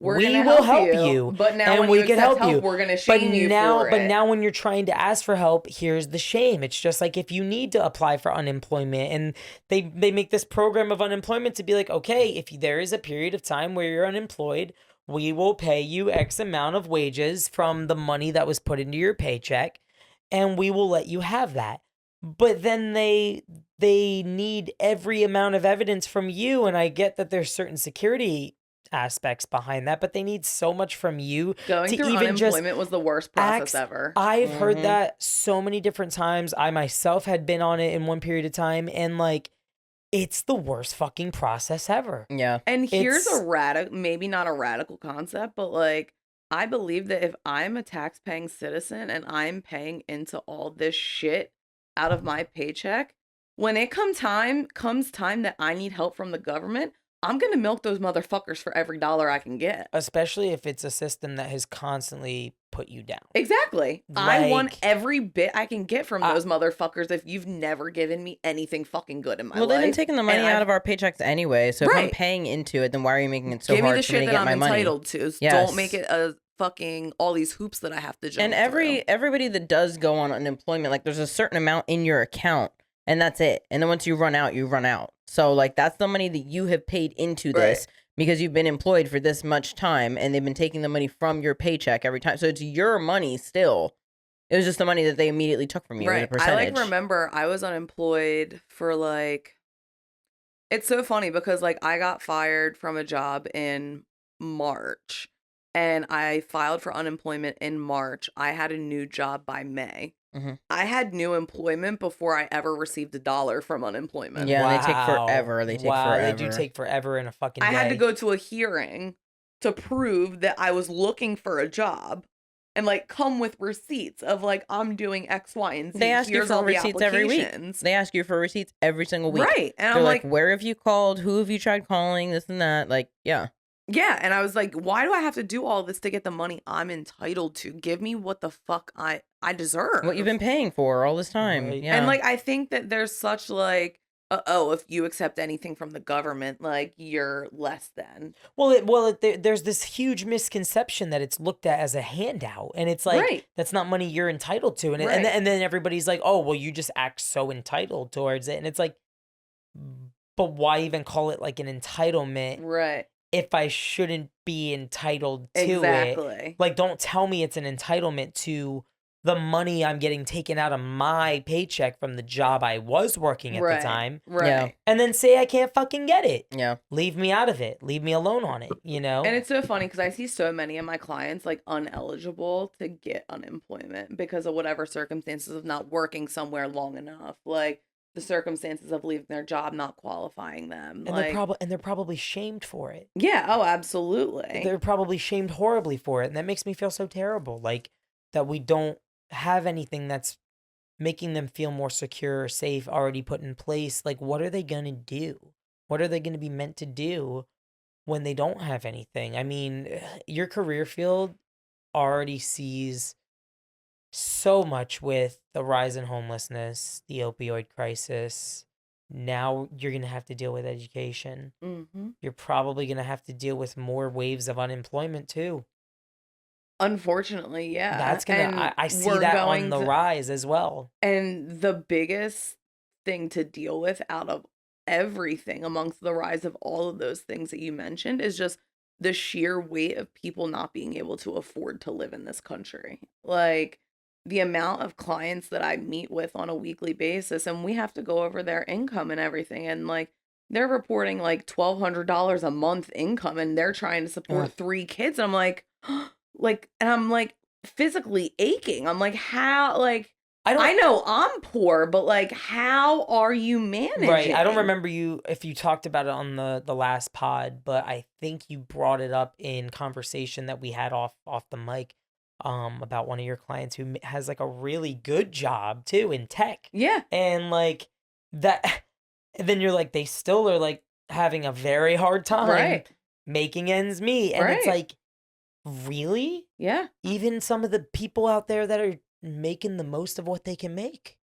Speaker 2: We're
Speaker 3: we
Speaker 2: gonna
Speaker 3: will
Speaker 2: help
Speaker 3: help
Speaker 2: you,
Speaker 3: you,
Speaker 2: but now
Speaker 3: and
Speaker 2: when
Speaker 3: we
Speaker 2: you
Speaker 3: can
Speaker 2: accept
Speaker 3: help you.
Speaker 2: help, we're gonna
Speaker 3: But
Speaker 2: shame you
Speaker 3: now,
Speaker 2: for
Speaker 3: but
Speaker 2: it.
Speaker 3: now when you're trying to ask for help, here's the shame. It's just like if you need to apply for unemployment, and they make this program of unemployment to be like, okay, if there is a period of time where you're unemployed, we will pay you X amount of wages from the money that was put into your paycheck, and we will let you have that. But then they need every amount of evidence from you, and I get that there's certain security aspects behind that, but they need so much from you
Speaker 2: Going
Speaker 3: to
Speaker 2: through
Speaker 3: even just
Speaker 2: unemployment was the worst process ever.
Speaker 3: I've heard
Speaker 1: Mhm.
Speaker 3: that so many different times. I myself had been on it in one period of time, and, like, it's the worst fucking process ever.
Speaker 1: Yeah.
Speaker 2: And here's
Speaker 3: It's
Speaker 2: a maybe not a radical concept, but like, I believe that if I'm a tax paying citizen and I'm paying into all this shit out of my paycheck, when it comes time that I need help from the government, I'm going to milk those motherfuckers for every dollar I can get.
Speaker 3: especially if it's a system that has constantly put you down.
Speaker 2: Exactly. I want
Speaker 3: Like,
Speaker 2: every bit I can get from
Speaker 3: I-
Speaker 2: those motherfuckers if you've never given me anything fucking good in my
Speaker 1: Well,
Speaker 2: life.
Speaker 1: they've been taking the money out of our paychecks anyway. So if I'm
Speaker 2: Right.
Speaker 1: paying into it, then why are you making it so
Speaker 2: Give me
Speaker 1: hard
Speaker 2: the
Speaker 1: for me
Speaker 2: shit
Speaker 1: to
Speaker 2: that
Speaker 1: get
Speaker 2: I'm
Speaker 1: my money?
Speaker 2: entitled to.
Speaker 1: Yes.
Speaker 2: Don't make it a fucking all these hoops that I have to jump
Speaker 1: And
Speaker 2: through.
Speaker 1: everybody that does go on unemployment, like, there's a certain amount in your account, and that's it. And then once you run out, you run out. So, like, that's the money that you have paid into this because you've been employed for this much time, and they've been taking the money from your paycheck every time. So it's your money still. It was just the money that they immediately took from you as a
Speaker 2: Right. I
Speaker 1: percentage.
Speaker 2: like remember I was unemployed for like, it's so funny because like I got fired from a job in March and I filed for unemployment in March. I had a new job by May.
Speaker 1: Mhm.
Speaker 2: I had new employment before I ever received $1 from unemployment.
Speaker 1: Yeah, and they take
Speaker 3: wow.
Speaker 1: forever. They take
Speaker 3: Wow, they do
Speaker 1: forever.
Speaker 3: take forever in a fucking
Speaker 2: I
Speaker 3: day.
Speaker 2: had to go to a hearing to prove that I was looking for a job and like come with receipts of like I'm doing X, Y, and Z.
Speaker 1: They ask you
Speaker 2: Here's
Speaker 1: for
Speaker 2: all the
Speaker 1: receipts every week.
Speaker 2: applications.
Speaker 1: They ask you for receipts every single week.
Speaker 2: Right. And
Speaker 1: They're
Speaker 2: I'm
Speaker 1: like,
Speaker 2: like,
Speaker 1: where have you called? Who have you tried calling? This and that. Like, yeah.
Speaker 2: Yeah, and I was like, why do I have to do all this to get the money I'm entitled to? Give me what the fuck I deserve.
Speaker 1: What you've been paying for all this time.
Speaker 3: Right.
Speaker 1: Yeah.
Speaker 2: And like I think that there's such like oh, if you accept anything from the government, like you're less than.
Speaker 3: There's this huge misconception that it's looked at as a handout, and it's like
Speaker 2: Right.
Speaker 3: that's not money you're entitled to, and
Speaker 2: Right.
Speaker 3: and then everybody's like, oh, well, you just act so entitled towards it, and it's like, but why even call it like an entitlement
Speaker 2: Right.
Speaker 3: if I shouldn't be entitled to it?
Speaker 2: Exactly.
Speaker 3: Like, don't tell me it's an entitlement to the money I'm getting taken out of my paycheck from the job I was working at the time.
Speaker 2: Right.
Speaker 1: Yeah.
Speaker 3: And then say I can't fucking get it.
Speaker 1: Yeah.
Speaker 3: Leave me out of it. Leave me alone on it, you know?
Speaker 2: And it's so funny because I see so many of my clients like uneligible to get unemployment because of whatever circumstances of not working somewhere long enough. Like the circumstances of leaving their job not qualifying them.
Speaker 3: And
Speaker 2: like,
Speaker 3: they're probably shamed for it.
Speaker 2: yeah, oh, absolutely.
Speaker 3: They're probably shamed horribly for it. And that makes me feel so terrible. Like that we don't have anything that's making them feel more secure or safe already put in place. Like, what are they going to do? What are they going to be meant to do when they don't have anything? I mean, your career field already sees so much with the rise in homelessness, the opioid crisis. Now you're going to have to deal with education.
Speaker 2: Mm-hmm.
Speaker 3: You're probably going to have to deal with more waves of unemployment too.
Speaker 2: Unfortunately, yeah.
Speaker 3: That's gonna. I see
Speaker 2: we're
Speaker 3: that
Speaker 2: going
Speaker 3: on the
Speaker 2: to-
Speaker 3: rise as well.
Speaker 2: And the biggest thing to deal with out of everything amongst the rise of all of those things that you mentioned is just the sheer weight of people not being able to afford to live in this country. Like the amount of clients that I meet with on a weekly basis, and we have to go over their income and everything. And like they're reporting like $1,200 a month income and they're trying to support 3 kids. And I'm like, and I'm like physically aching. I'm like, how, like, I know I'm poor, but like, how are you managing?
Speaker 3: Right. I don't remember if you talked about it on the last pod, but I think you brought it up in conversation that we had off the mic, about one of your clients who has like a really good job too in tech.
Speaker 2: Yeah.
Speaker 3: And like that, and then you're like, they still are like having a very hard time
Speaker 2: Right.
Speaker 3: making ends meet. And it's
Speaker 2: Right.
Speaker 3: like, really?
Speaker 2: Yeah.
Speaker 3: Even some of the people out there that are making the most of what they can make,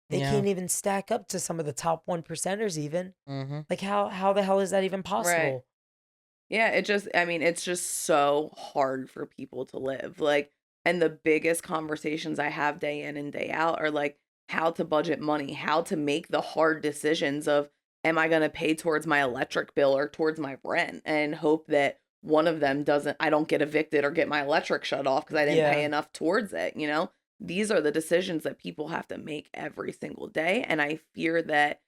Speaker 3: they
Speaker 1: Yeah.
Speaker 3: can't even stack up to some of the top 1%ers even.
Speaker 1: Mm-hmm.
Speaker 3: Like how the hell is that even possible?
Speaker 2: Yeah, it's just so hard for people to live. Like, and the biggest conversations I have day in and day out are like how to budget money, how to make the hard decisions of, am I going to pay towards my electric bill or towards my rent, and hope that one of them I don't get evicted or get my electric shut off because I didn't pay enough towards it, you know? These are the decisions that people have to make every single day. And I fear that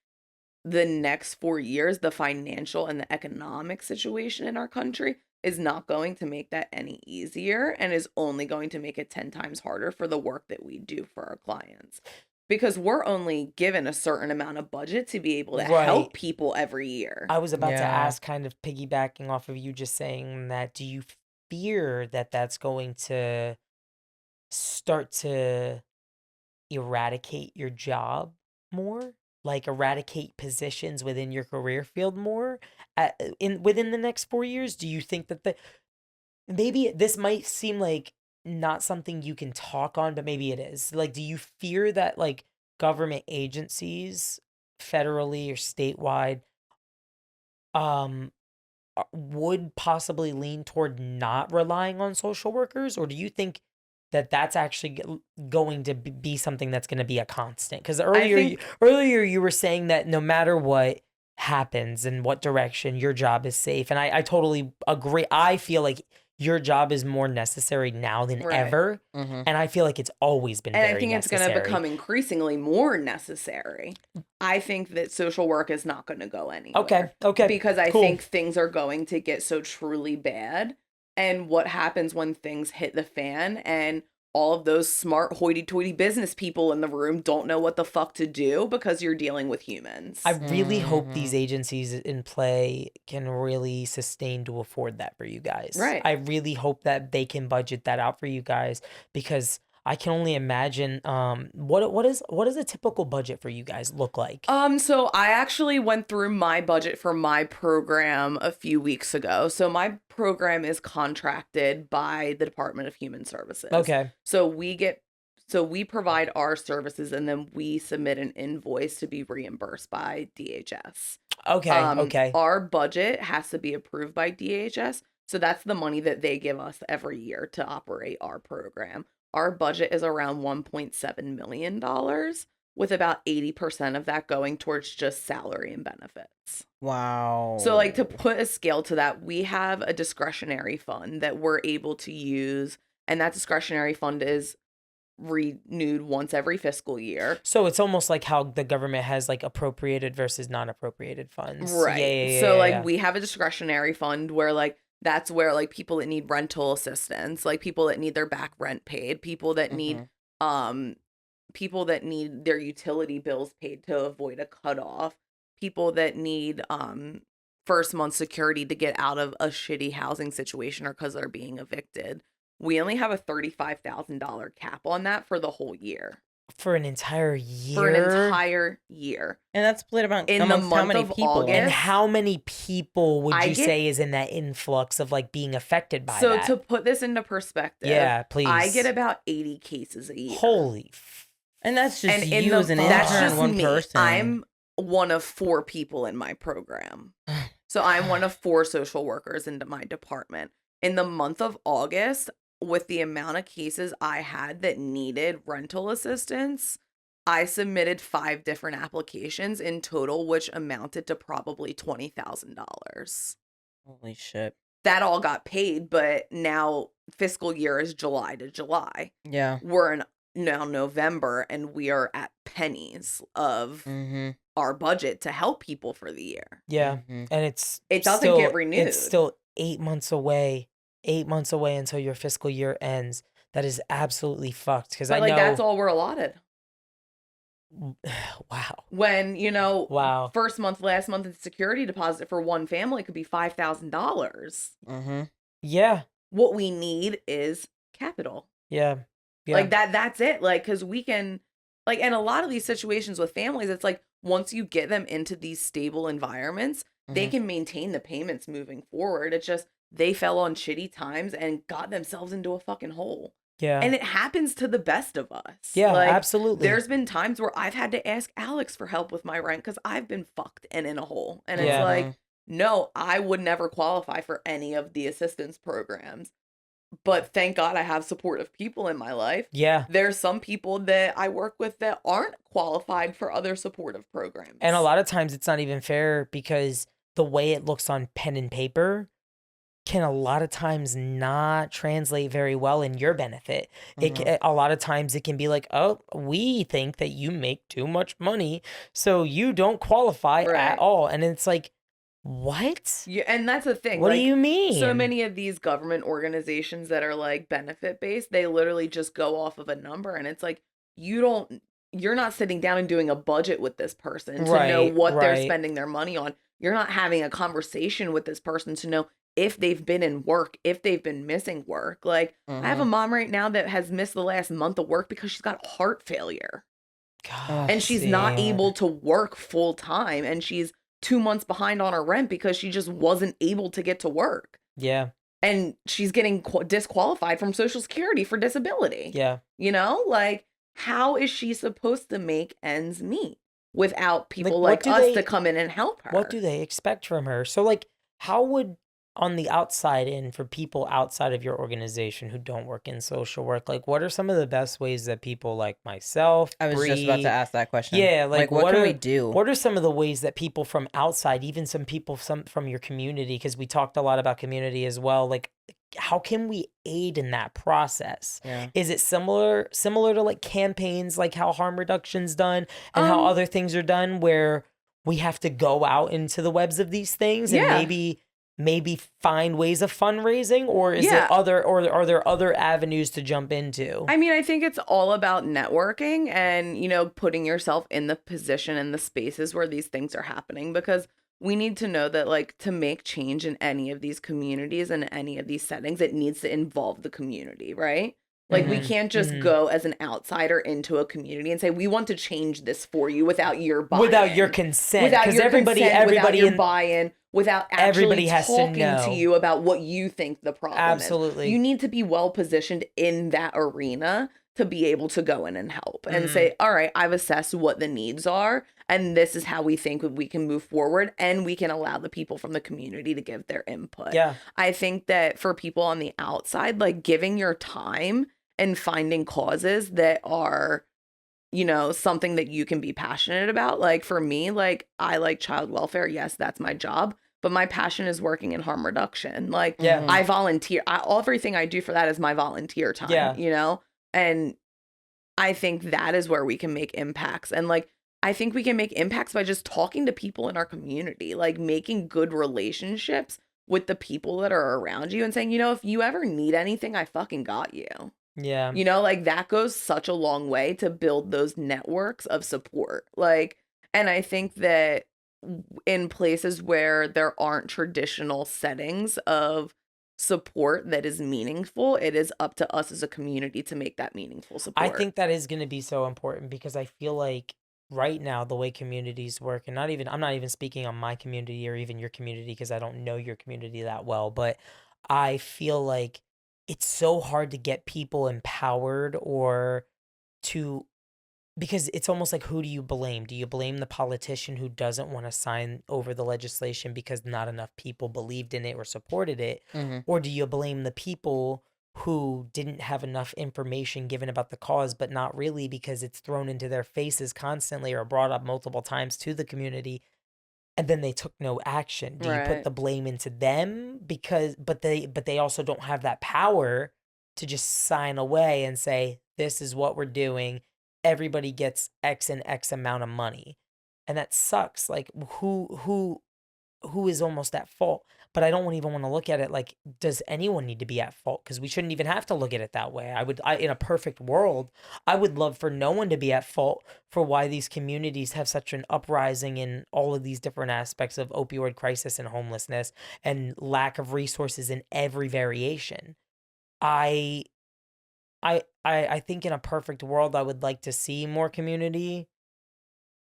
Speaker 2: the next 4 years, the financial and the economic situation in our country is not going to make that any easier and is only going to make it 10 times harder for the work that we do for our clients. Because we're only given a certain amount of budget to be able to help people every year.
Speaker 3: I was about to
Speaker 1: Yeah.
Speaker 3: ask, kind of piggybacking off of you just saying that, do you fear that that's going to start to eradicate your job more? Like eradicate positions within your career field more within the next 4 years? Do you think that maybe this might seem like not something you can talk on, but maybe it is. Like, do you fear that like government agencies, federally or statewide, would possibly lean toward not relying on social workers, or do you think that that's actually going to be something that's going to be a constant? Because earlier you were saying that no matter what happens in what direction, your job is safe, and I totally agree. I feel like your job is more necessary now than ever, and I feel like it's always been very necessary.
Speaker 2: And I think it's going to become increasingly more necessary. I think that social work is not going to go anywhere.
Speaker 3: Okay.
Speaker 2: Because I think things are going to get so truly bad. And what happens when things hit the fan and all of those smart hoity-toity business people in the room don't know what the fuck to do because you're dealing with humans.
Speaker 3: I really hope these agencies in play can really sustain to afford that for you guys.
Speaker 2: Right.
Speaker 3: I really hope that they can budget that out for you guys, because I can only imagine what does a typical budget for you guys look like?
Speaker 2: So I actually went through my budget for my program a few weeks ago. So my program is contracted by the Department of Human Services.
Speaker 3: Okay.
Speaker 2: So we provide our services and then we submit an invoice to be reimbursed by DHS.
Speaker 3: Okay.
Speaker 2: Our budget has to be approved by DHS. So that's the money that they give us every year to operate our program. Our budget is around $1.7 million, with about 80% of that going towards just salary and benefits.
Speaker 1: Wow.
Speaker 2: So, like, to put a scale to that, we have a discretionary fund that we're able to use, and that discretionary fund is renewed once every fiscal year.
Speaker 3: So it's almost like how the government has like appropriated versus non-appropriated funds.
Speaker 2: Right.
Speaker 3: Yeah,
Speaker 2: So, like,
Speaker 3: yeah.
Speaker 2: we have a discretionary fund where, like, that's where, like, people that need rental assistance, like people that need their back rent paid, people that need their utility bills paid to avoid a cutoff, people that need first month security to get out of a shitty housing situation or because they're being evicted. We only have a $35,000 cap on that for the whole year.
Speaker 3: For an entire year?
Speaker 2: For an entire year.
Speaker 1: And that's split amongst
Speaker 2: In the
Speaker 1: how
Speaker 2: month
Speaker 1: many
Speaker 2: of
Speaker 1: people?
Speaker 2: August.
Speaker 3: And how many people would
Speaker 2: I
Speaker 3: you
Speaker 2: get-
Speaker 3: say is in that influx of like being affected by
Speaker 2: So
Speaker 3: that?
Speaker 2: to put this into perspective,
Speaker 3: Yeah, please.
Speaker 2: I get about 80 cases a year.
Speaker 3: Holy
Speaker 1: And that's just
Speaker 2: And
Speaker 1: you as an intern,
Speaker 2: that's just
Speaker 1: one
Speaker 2: me.
Speaker 1: person.
Speaker 2: I'm one of 4 people in my program. So I'm one of 4 social workers into my department. In the month of August, with the amount of cases I had that needed rental assistance, I submitted 5 different applications in total, which amounted to probably $20,000.
Speaker 1: Holy shit.
Speaker 2: That all got paid, but now fiscal year is July to July.
Speaker 1: Yeah.
Speaker 2: We're in now November, and we are at pennies of our budget to help people for the year.
Speaker 3: Yeah. And
Speaker 2: It doesn't get renewed.
Speaker 3: It's still 8 months away. 8 months away until your fiscal year ends. That is absolutely fucked. Because I
Speaker 2: But, like,
Speaker 3: know
Speaker 2: that's all we're allotted.
Speaker 3: Wow.
Speaker 2: When,
Speaker 3: Wow.
Speaker 2: first month, last month, the security deposit for one family could be $5,000.
Speaker 3: Yeah.
Speaker 2: What we need is capital.
Speaker 3: Yeah.
Speaker 2: Like, that's it. Like, because we can, like, and a lot of these situations with families, it's like, once you get them into these stable environments, they can maintain the payments moving forward. It's just, they fell on shitty times and got themselves into a fucking hole.
Speaker 3: Yeah.
Speaker 2: And it happens to the best of us.
Speaker 3: Yeah,
Speaker 2: Like,
Speaker 3: absolutely.
Speaker 2: There's been times where I've had to ask Alex for help with my rent because I've been fucked and in a hole. And it's
Speaker 3: Yeah.
Speaker 2: like, no, I would never qualify for any of the assistance programs. But thank God I have supportive people in my life.
Speaker 3: Yeah.
Speaker 2: There's some people that I work with that aren't qualified for other supportive programs.
Speaker 3: And a lot of times it's not even fair because the way it looks on pen and paper can a lot of times not translate very well in your benefit. A lot of times it can be like, oh, we think that you make too much money, so you don't qualify at all. And it's like, what?
Speaker 2: Yeah, and that's the thing.
Speaker 3: What
Speaker 2: like,
Speaker 3: do you mean?
Speaker 2: So many of these government organizations that are like benefit based, they literally just go off of a number, and it's like you're not sitting down and doing a budget with this person to know what they're spending their money on. You're not having a conversation with this person to know if they've been in work, if they've been missing work. Like, I have a mom right now that has missed the last month of work because she's got heart failure.
Speaker 3: God,
Speaker 2: And she's not able to work full time, and she's 2 months behind on her rent because she just wasn't able to get to work.
Speaker 3: Yeah.
Speaker 2: And she's getting disqualified from Social Security for disability.
Speaker 3: Yeah.
Speaker 2: Like, how is she supposed to make ends meet without people
Speaker 3: Like,
Speaker 2: like us to come in and help her?
Speaker 3: What do they expect from her? So, like, how would, on the outside in, for people outside of your organization who don't work in social work, like, what are some of the best ways that people like myself,
Speaker 1: I was just about to ask that question.
Speaker 3: Yeah, like
Speaker 1: what can
Speaker 3: are,
Speaker 1: we do?
Speaker 3: What are some of the ways that people from outside, even some people from your community, because we talked a lot about community as well, like, how can we aid in that process?
Speaker 1: Yeah.
Speaker 3: Is it similar to like campaigns, like how harm reduction's done and how other things are done, where we have to go out into the webs of these things and maybe find ways of fundraising, or is it other, or are there other avenues to jump into?
Speaker 2: I mean, I think it's all about networking and, putting yourself in the position and the spaces where these things are happening, because we need to know that, like, to make change in any of these communities and any of these settings, it needs to involve the community, right? Like, we can't just go as an outsider into a community and say, we want to change this for you without your buy-in.
Speaker 3: Without your consent.
Speaker 2: Without your consent, without your
Speaker 3: in,
Speaker 2: buy-in, without actually
Speaker 3: everybody has to
Speaker 2: talking
Speaker 3: know.
Speaker 2: to you about what you think the problem
Speaker 3: Absolutely.
Speaker 2: is. You need to be well-positioned in that arena to be able to go in and help and say, all right, I've assessed what the needs are, and this is how we think we can move forward, and we can allow the people from the community to give their input.
Speaker 3: Yeah.
Speaker 2: I think that for people on the outside, like, giving your time and finding causes that are, you know, something that you can be passionate about. Like, for me, like, I like child welfare. Yes, that's my job. But my passion is working in harm reduction. Like, I volunteer. Everything I do for that is my volunteer time, you know? And I think that is where we can make impacts. And, like, I think we can make impacts by just talking to people in our community, like making good relationships with the people that are around you and saying, you know, if you ever need anything, I fucking got you.
Speaker 3: Yeah.
Speaker 2: You know, like, that goes such a long way to build those networks of support. Like, and I think that in places where there aren't traditional settings of support that is meaningful, it is up to us as a community to make that meaningful support.
Speaker 3: I think that is going to be so important because I feel like right now the way communities work, and I'm not even speaking on my community or even your community because I don't know your community that well, but I feel like it's so hard to get people empowered or to, because it's almost like, who do you blame? Do you blame the politician who doesn't want to sign over the legislation because not enough people believed in it or supported it? Or do you blame the people who didn't have enough information given about the cause, but not really, because it's thrown into their faces constantly or brought up multiple times to the community, and then they took no action? Do you put the blame into them but they also don't have that power to just sign away and say, this is what we're doing, everybody gets X and X amount of money? And that sucks. Like, who is almost at fault? But I don't even want to look at it like, does anyone need to be at fault? Because we shouldn't even have to look at it that way. In a perfect world, I would love for no one to be at fault for why these communities have such an uprising in all of these different aspects of opioid crisis and homelessness and lack of resources in every variation. I think in a perfect world, I would like to see more community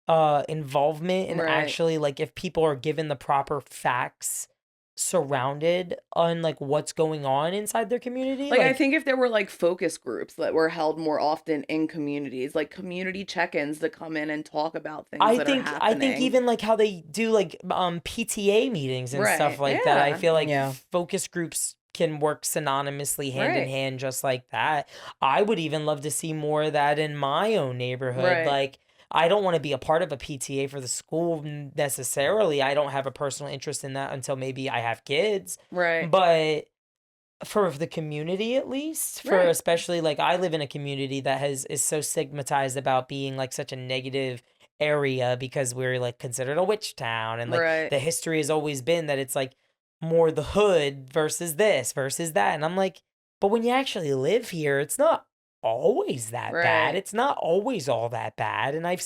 Speaker 3: involvement, and actually, like, if people are given the proper facts surrounded on like what's going on inside their community.
Speaker 2: Like, I think if there were like focus groups that were held more often in communities, like community check-ins to come in and talk about things that are happening.
Speaker 3: I think even like how they do like PTA meetings and stuff like that. I feel like focus groups can work synonymously hand in hand just like that. I would even love to see more of that in my own neighborhood. Like, I don't want to be a part of a PTA for the school necessarily. I don't have a personal interest in that until maybe I have kids. But for the community, at least, for especially, like, I live in a community that is so stigmatized about being like such a negative area because we're like considered a witch town, and like the history has always been that it's like more the hood versus this versus that. And I'm like, but when you actually live here, it's not always that bad. It's not always all that bad. And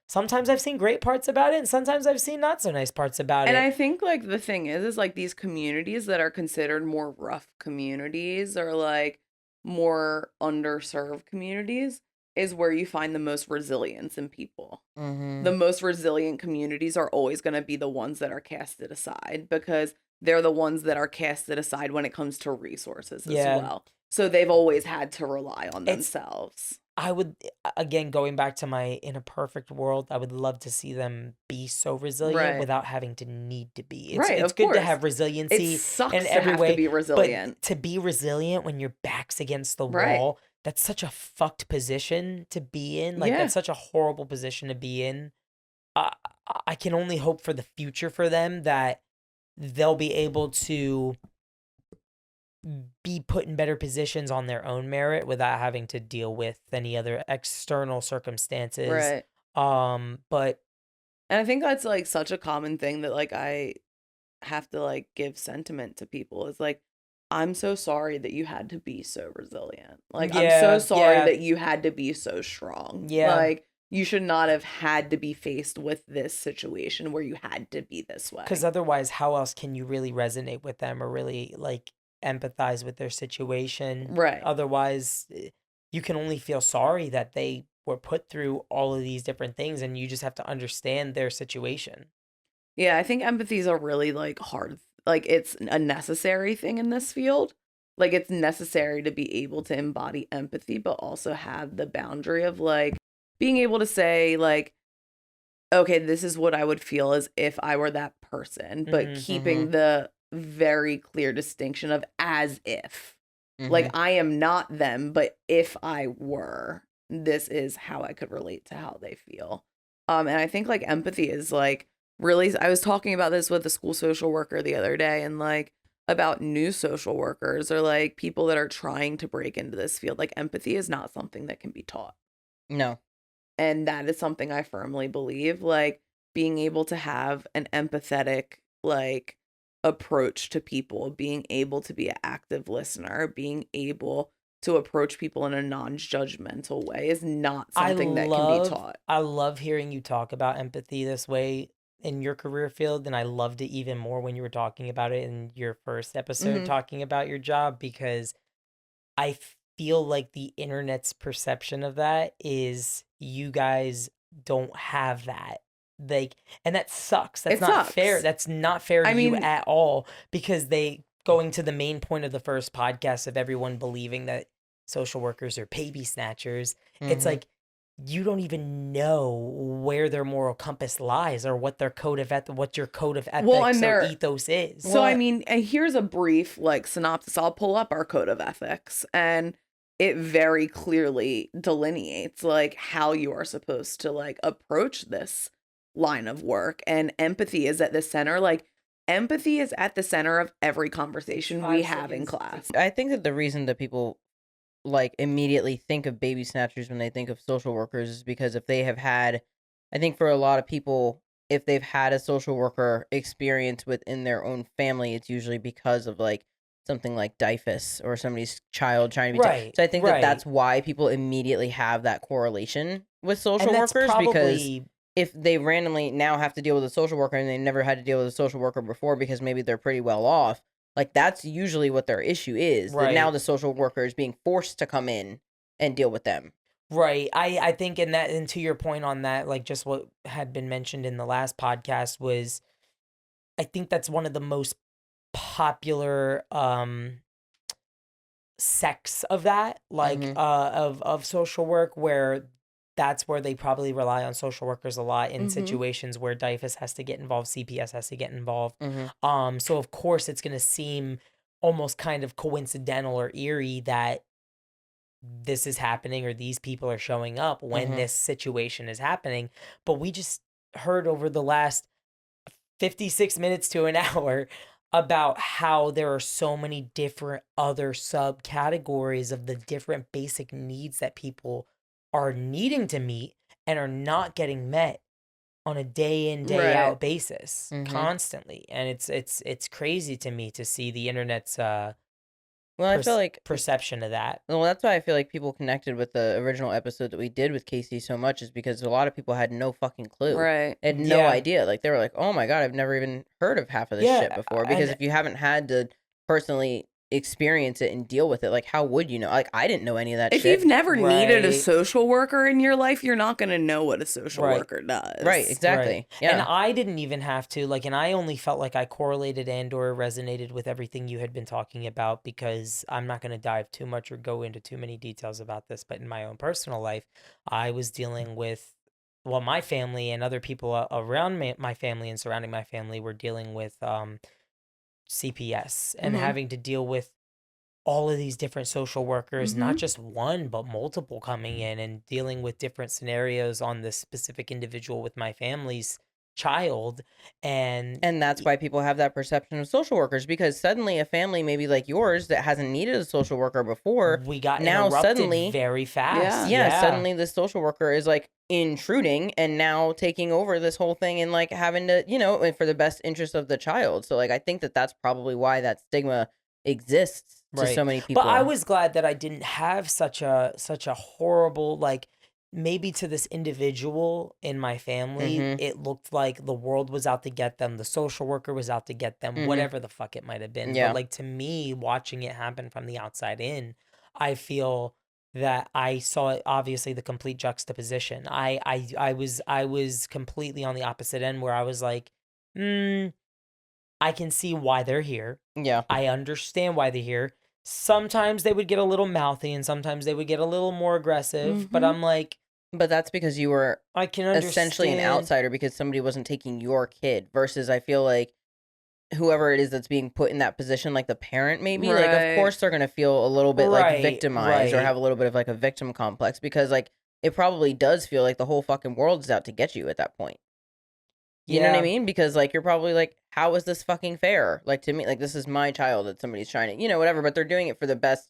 Speaker 3: sometimes I've seen great parts about it, and sometimes I've seen not so nice parts about it.
Speaker 2: And I think like the thing is like these communities that are considered more rough communities or like more underserved communities is where you find the most resilience in people. The most resilient communities are always going to be the ones that are casted aside, because they're the ones that are casted aside when it comes to resources as well. So they've always had to rely on themselves.
Speaker 3: I would, again, going back to my in a perfect world, I would love to see them be so resilient without having to need to be. It's good to have resiliency.
Speaker 2: It sucks
Speaker 3: in
Speaker 2: to
Speaker 3: every
Speaker 2: have
Speaker 3: way,
Speaker 2: to be resilient.
Speaker 3: but to be resilient when your back's against the wall, that's such a fucked position to be in. Like, that's such a horrible position to be in. I can only hope for the future for them that they'll be able to be put in better positions on their own merit without having to deal with any other external circumstances. But
Speaker 2: and I think that's like such a common thing that like I have to like give sentiment to people is like, I'm so sorry that you had to be so resilient. Like, I'm so sorry that you had to be so strong. Like, you should not have had to be faced with this situation where you had to be this way.
Speaker 3: Because otherwise, how else can you really resonate with them or really like empathize with their situation.
Speaker 2: Right.
Speaker 3: Otherwise, you can only feel sorry that they were put through all of these different things, and you just have to understand their situation.
Speaker 2: Yeah, I think empathy is a really like hard, like it's a necessary thing in this field. Like it's necessary to be able to embody empathy, but also have the boundary of like being able to say like, okay, this is what I would feel as if I were that person, but keeping the very clear distinction of as if. Like I am not them, but if I were, this is how I could relate to how they feel. And I think like empathy is like really, I was talking about this with a school social worker the other day, and like about new social workers or like people that are trying to break into this field. Like empathy is not something that can be taught.
Speaker 1: No.
Speaker 2: And that is something I firmly believe, like being able to have an empathetic like approach to people, being able to be an active listener, being able to approach people in a non-judgmental way is not something that can be taught.
Speaker 3: I love hearing you talk about empathy this way in your career field, and I loved it even more when you were talking about it in your first episode talking about your job, because I feel like the internet's perception of that is you guys don't have that. Like, and that sucks. That's
Speaker 2: It
Speaker 3: not
Speaker 2: sucks.
Speaker 3: fair. That's not fair to
Speaker 2: I
Speaker 3: you
Speaker 2: mean-
Speaker 3: at all, because going to the main point of the first podcast of everyone believing that social workers are baby snatchers. It's like, you don't even know where their moral compass lies or what their code of what your code of ethics or ethos is.
Speaker 2: So, I mean, here's a brief like synopsis. I'll pull up our code of ethics, and it very clearly delineates like how you are supposed to like approach this line of work. And empathy is at the center. Like empathy is at the center of every conversation we have in class.
Speaker 1: I think that the reason that people like immediately think of baby snatchers when they think of social workers is because if they have had, I think for a lot of people, if they've had a social worker experience within their own family, it's usually because of like something like DIFUS or somebody's child trying to be
Speaker 3: Right,
Speaker 1: so I think that that's why people immediately have that correlation with social
Speaker 3: And that's
Speaker 1: workers, because
Speaker 3: probably
Speaker 1: if they randomly now have to deal with a social worker and they never had to deal with a social worker before because maybe they're pretty well off, like that's usually what their issue is. That now
Speaker 3: Right.
Speaker 1: the social worker is being forced to come in and deal with them.
Speaker 3: Right. I think in that, and to your point on that, like just what had been mentioned in the last podcast was, I think that's one of the most popular sects of that, like of social work, where that's where they probably rely on social workers a lot in situations where DIFUS has to get involved, CPS has to get involved. So of course it's gonna seem almost kind of coincidental or eerie that this is happening or these people are showing up when this situation is happening. But we just heard over the last 56 minutes to an hour about how there are so many different other subcategories of the different basic needs that people are needing to meet and are not getting met on a day in day out basis constantly. And it's crazy to me to see the internet's
Speaker 1: Well, I feel like
Speaker 3: perception of that.
Speaker 1: well, that's why I feel like people connected with the original episode that we did with Casey so much, is because a lot of people had no fucking clue.
Speaker 2: Right.
Speaker 1: They had no
Speaker 3: Yeah.
Speaker 1: idea. Like they were like, "Oh my god, I've never even heard of half of this
Speaker 3: Yeah,
Speaker 1: shit before." Because
Speaker 3: and-
Speaker 1: if you haven't had to personally experience it and deal with it, like how would you know? Like I didn't know any of that
Speaker 2: If
Speaker 1: shit.
Speaker 2: you've never needed a
Speaker 3: Right.
Speaker 2: social worker in your life, you're not going to know what a social
Speaker 3: Right.
Speaker 2: worker does.
Speaker 1: Right, exactly.
Speaker 3: Right.
Speaker 1: Yeah.
Speaker 3: And I didn't even have to, like, and I only felt like I correlated and or resonated with everything you had been talking about, because I'm not going to dive too much or go into too many details about this, but in my own personal life, I was dealing with, well, my family and other people around my family and surrounding my family were dealing with CPS and having to deal with all of these different social workers, not just one, but multiple coming in and dealing with different scenarios on this specific individual with my family's child. And
Speaker 1: that's why people have that perception of social workers, because suddenly a family maybe like yours that hasn't needed a social worker before,
Speaker 3: we got
Speaker 1: now
Speaker 3: interrupted
Speaker 1: suddenly
Speaker 3: very fast.
Speaker 1: yeah, suddenly the social worker is like intruding and now taking over this whole thing and like having to, for the best interest of the child. So like I think that that's probably why that stigma exists to so many people.
Speaker 3: But I was glad that I didn't have such a horrible, like, maybe to this individual in my family,
Speaker 1: Mhm.
Speaker 3: it looked like the world was out to get them, the social worker was out to get them,
Speaker 1: Mhm.
Speaker 3: whatever the fuck it might have been. But
Speaker 1: Yeah.
Speaker 3: like to me, watching it happen from the outside in, I feel that I saw it, obviously the complete juxtaposition. I was completely on the opposite end where I was like, I can see why they're here.
Speaker 1: Yeah.
Speaker 3: I understand why they're here. Sometimes they would get a little mouthy and sometimes they would get a little more aggressive, but
Speaker 2: Mhm.
Speaker 3: I'm like,
Speaker 1: But that's because you were
Speaker 3: I can
Speaker 1: essentially an
Speaker 3: understand.
Speaker 1: outsider because somebody wasn't taking your kid versus I feel like whoever it is that's being put in that position, like the parent maybe, like of
Speaker 2: Right.
Speaker 1: course they're gonna feel a little bit like
Speaker 3: Right,
Speaker 1: victimized or
Speaker 3: right.
Speaker 1: have a little bit of like a victim complex because like it probably does feel like the whole fucking world is out to get you at that point. You know what I
Speaker 3: Yeah.
Speaker 1: mean? Because like you're probably like, how is this fucking fair? Like to me, like this is my child that somebody's trying to, whatever, but they're doing it for the best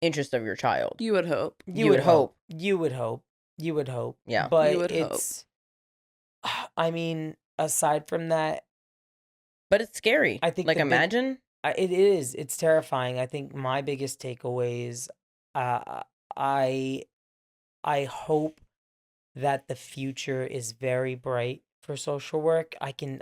Speaker 1: interest of your child.
Speaker 2: You would hope.
Speaker 3: You
Speaker 1: You
Speaker 3: would
Speaker 1: would hope.
Speaker 3: hope. You would hope. You would hope.
Speaker 1: Yeah.
Speaker 2: You
Speaker 3: But
Speaker 2: would hope.
Speaker 3: it's, I mean, aside from that,
Speaker 1: But it's scary.
Speaker 3: I think
Speaker 1: Like
Speaker 3: the big,
Speaker 1: imagine.
Speaker 3: it is, it's terrifying. I think my biggest takeaways, uh, I, I hope that the future is very bright for social work. I can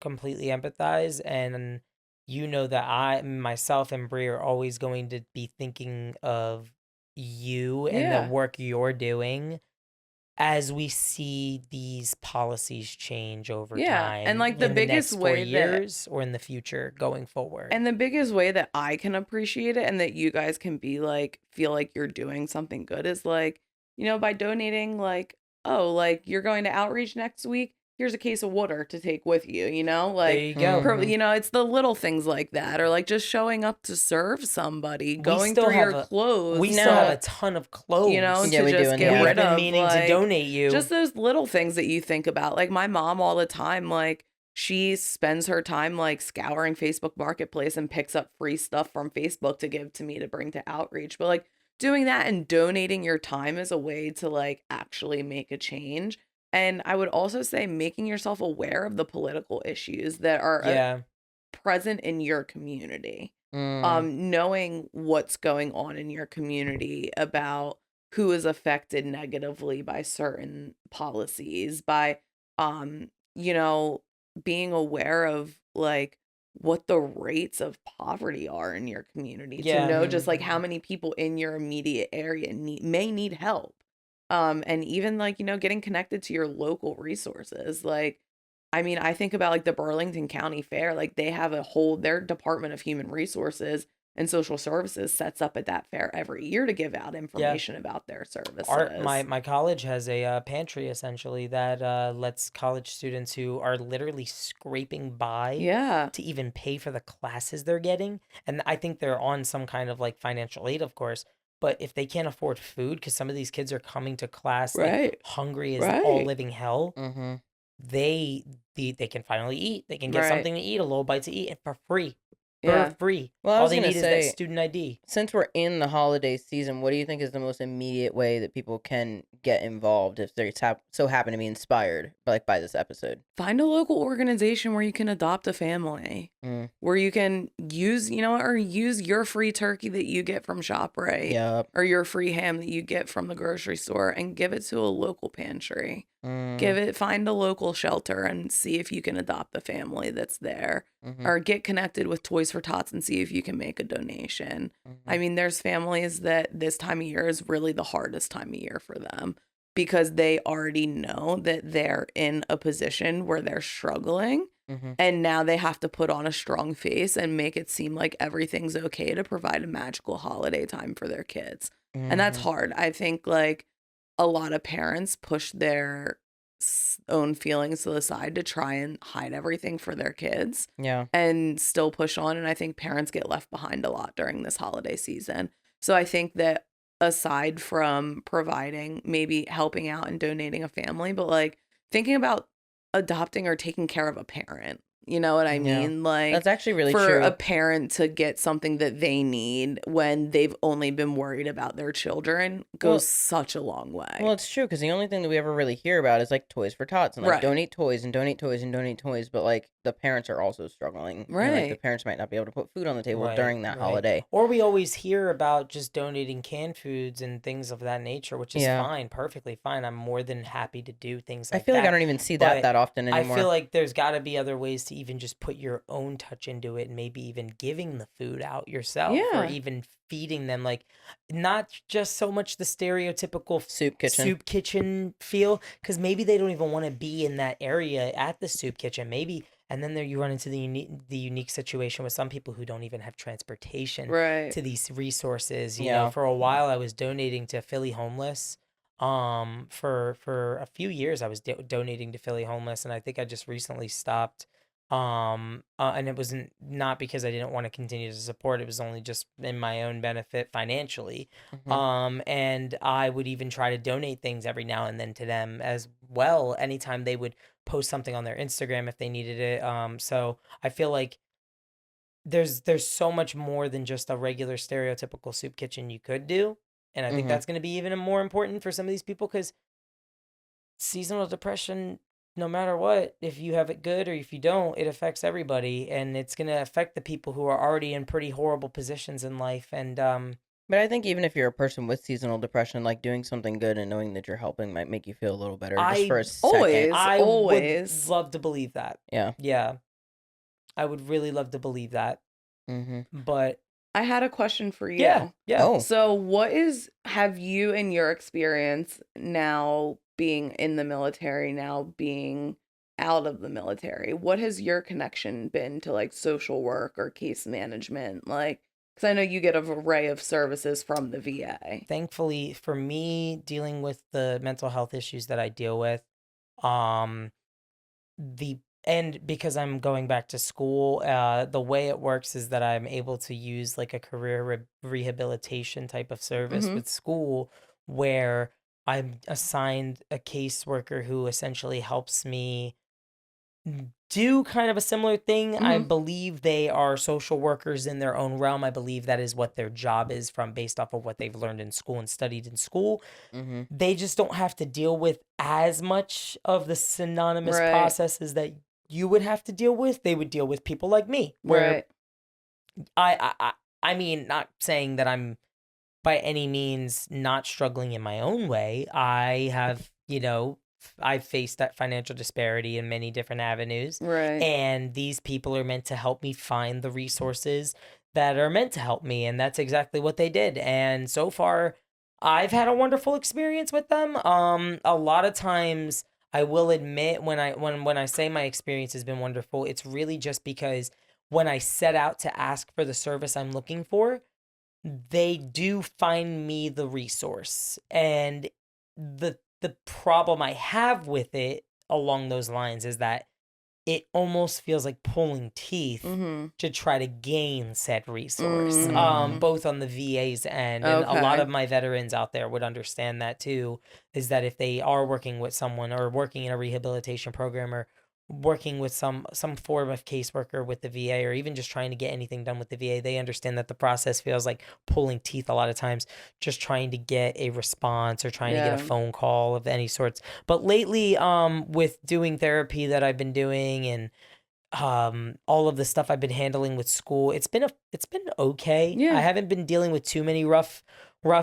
Speaker 3: completely empathize, and you know that I myself and Bree are always going to be thinking of you and the
Speaker 2: Yeah.
Speaker 3: work you're doing as we see these policies change over
Speaker 2: Yeah.
Speaker 3: time
Speaker 2: And like the
Speaker 3: in the
Speaker 2: biggest
Speaker 3: next 4
Speaker 2: way that
Speaker 3: years or in the future going forward.
Speaker 2: And the biggest way that I can appreciate it and that you guys can be like, feel like you're doing something good is like, by donating, like, oh, like you're going to outreach next week. Here's a case of water to take with you,
Speaker 3: There
Speaker 2: like,
Speaker 3: you go.
Speaker 1: Mhm.
Speaker 2: it's the little things like that, or like just showing up to serve somebody,
Speaker 3: We
Speaker 2: going
Speaker 3: still
Speaker 2: through
Speaker 3: have
Speaker 2: your
Speaker 3: a
Speaker 2: clothes
Speaker 3: we still have
Speaker 1: No.
Speaker 3: a ton of clothes.
Speaker 1: Yeah,
Speaker 2: to
Speaker 1: we do
Speaker 2: just
Speaker 1: in
Speaker 2: get
Speaker 1: the
Speaker 3: We've
Speaker 2: rid
Speaker 3: been
Speaker 2: of,
Speaker 3: meaning to
Speaker 2: like,
Speaker 3: donate you.
Speaker 2: just those little things that you think about. Like my mom all the time, like she spends her time like scouring Facebook Marketplace and picks up free stuff from Facebook to give to me to bring to outreach. But like doing that and donating your time is a way to like actually make a change. And I would also say making yourself aware of the political issues that are
Speaker 3: Yeah.
Speaker 2: present in your community.
Speaker 1: Mm.
Speaker 2: Knowing what's going on in your community about who is affected negatively by certain policies, by um, you know, being aware of like what the rates of poverty are in your community, to
Speaker 3: Yeah.
Speaker 2: know just like how
Speaker 1: Mhm.
Speaker 2: many people in your immediate area may need help. And even like, getting connected to your local resources. Like, I mean, I think about like the Burlington County Fair, like they have their Department of Human Resources and Social Services sets up at that fair every year to give out
Speaker 3: Yeah.
Speaker 2: information about their
Speaker 3: My
Speaker 2: services.
Speaker 3: my college has a pantry essentially that lets college students who are literally scraping by
Speaker 2: Yeah,
Speaker 3: to even pay for the classes they're getting. And I think they're on some kind of like financial aid, of course. But if they can't afford food, because some of these kids are coming to class like
Speaker 2: right,
Speaker 3: hungry as all
Speaker 2: right,
Speaker 3: living hell,
Speaker 1: Mhm.
Speaker 3: they they can finally eat. They can get
Speaker 2: right.
Speaker 3: something to eat, a little bite to eat, and for free. For
Speaker 2: Yeah.
Speaker 3: free.
Speaker 1: Well, I
Speaker 3: All
Speaker 1: was
Speaker 3: they
Speaker 1: gonna
Speaker 3: need is that
Speaker 1: say,
Speaker 3: student ID.
Speaker 1: since we're in the holiday season, what do you think is the most immediate way that people can get involved if they so happen to be inspired by this episode?
Speaker 2: Find a local organization where you can adopt a family,
Speaker 1: Mm.
Speaker 2: where you can use, or use your free turkey that you get from ShopRite
Speaker 1: Yep.
Speaker 2: or your free ham that you get from the grocery store and give it to a local pantry.
Speaker 1: Mm.
Speaker 2: Find a local shelter and see if you can adopt the family that's there,
Speaker 1: Mhm.
Speaker 2: or get connected with Toys for Tots and see if you can make a donation. I
Speaker 1: Mhm.
Speaker 2: mean, there's families that this time of year is really the hardest time of year for them because they already know that they're in a position where they're struggling.
Speaker 1: Mhm.
Speaker 2: And now they have to put on a strong face and make it seem like everything's okay to provide a magical holiday time for their kids. And that's
Speaker 1: Mhm.
Speaker 2: hard. I think like a lot of parents push their own feelings to the side to try and hide everything for their kids
Speaker 1: Yeah.
Speaker 2: and still push on. And I think parents get left behind a lot during this holiday season. So I think that aside from providing, maybe helping out and donating a family, but like thinking about adopting or taking care of a parent, You know what I
Speaker 1: Yeah.
Speaker 2: mean? Like,
Speaker 1: That's actually really
Speaker 2: for
Speaker 1: true.
Speaker 2: a parent to get something that they need when they've only been worried about their children goes
Speaker 1: Well-
Speaker 2: such a long way.
Speaker 1: Well, it's true because the only thing that we ever really hear about is like Toys for Tots and like
Speaker 2: Right.
Speaker 1: donate toys and donate toys and donate toys, but like the parents are also struggling. And, like the
Speaker 2: Right.
Speaker 1: parents might not be able to put food on the table
Speaker 3: Right,
Speaker 1: during that
Speaker 3: right.
Speaker 1: holiday.
Speaker 3: Or we always hear about just donating canned foods and things of that nature, which is
Speaker 1: Yeah.
Speaker 3: fine, perfectly fine. I'm more than happy to do things
Speaker 1: I
Speaker 3: like
Speaker 1: feel like I
Speaker 3: that.
Speaker 1: don't even see
Speaker 3: But
Speaker 1: that often
Speaker 3: I
Speaker 1: anymore.
Speaker 3: feel like there's got to be other ways to even just put your own touch into it, and maybe even giving the food out yourself, or
Speaker 2: Yeah.
Speaker 3: even feeding them, like not just so much the stereotypical
Speaker 1: Soup kitchen.
Speaker 3: soup kitchen feel, because maybe they don't even want to be in that area at the soup kitchen. Maybe, and then there you run into the unique situation with some people who don't even have transportation
Speaker 2: Right.
Speaker 3: to these resources. You
Speaker 1: Yeah.
Speaker 3: know, for a while I was donating to Philly Homeless. For a few years I was donating to Philly Homeless, and I think I just recently stopped. And it wasn't not because I didn't want to continue to support. It was only just in my own benefit financially.
Speaker 1: Mhm.
Speaker 3: And I would even try to donate things every now and then to them as well, anytime they would post something on their Instagram if they needed it. So I feel like there's so much more than just a regular stereotypical soup kitchen you could do. And I think
Speaker 1: Mhm.
Speaker 3: that's going to be even more important for some of these people, because seasonal depression, no matter what, if you have it good or if you don't, it affects everybody, and it's going to affect the people who are already in pretty horrible positions in life. And
Speaker 1: But I think even if you're a person with seasonal depression, like doing something good and knowing that you're helping might make you feel a little better just for a second.
Speaker 2: Always.
Speaker 3: would love to believe that.
Speaker 1: Yeah.
Speaker 3: Yeah, I would really love to believe that.
Speaker 1: Mm-hmm.
Speaker 3: But
Speaker 2: I had a question for you.
Speaker 3: yeah.
Speaker 1: Oh.
Speaker 2: So, have you, in your experience now being in the military, now being out of the military, what has your connection been to like social work or case management? Like, because I know you get an array of services from the VA.
Speaker 3: Thankfully for me, dealing with the mental health issues that I deal with, um, and because I'm going back to school, the way it works is that I'm able to use like a career rehabilitation type of service
Speaker 2: Mhm.
Speaker 3: with school, where I'm assigned a caseworker who essentially helps me do kind of a similar thing. I
Speaker 2: Mhm.
Speaker 3: believe they are social workers in their own realm. I believe that is what their job is, from based off of what they've learned in school and studied in school.
Speaker 1: Mm-hmm.
Speaker 3: They just don't have to deal with as much of the synonymous
Speaker 2: Right.
Speaker 3: processes that you would have to deal with. They would deal with people like me, where
Speaker 2: Right.
Speaker 3: I mean, not saying that I'm by any means not struggling in my own way. I have, I've faced that financial disparity in many different avenues.
Speaker 2: Right.
Speaker 3: And these people are meant to help me find the resources that are meant to help me. And that's exactly what they did. And so far, I've had a wonderful experience with them. A lot of times, I will admit, when I say my experience has been wonderful, it's really just because when I set out to ask for the service I'm looking for, they do find me the resource. And the problem I have with it along those lines is that it almost feels like pulling teeth
Speaker 2: Mhm.
Speaker 3: to try to gain said resource,
Speaker 1: Mhm.
Speaker 3: both on the VA's end. And a lot
Speaker 2: Okay.
Speaker 3: of my veterans out there would understand that too, is that if they are working with someone or working in a rehabilitation program or working with some form of caseworker with the VA, or even just trying to get anything done with the VA, they understand that the process feels like pulling teeth a lot of times, just trying to get a response or trying to get a
Speaker 2: Yeah.
Speaker 3: phone call of any sorts. But lately, with doing therapy that I've been doing, and all of the stuff I've been handling with school, it's been okay. I
Speaker 2: Yeah.
Speaker 3: haven't been dealing with too many rough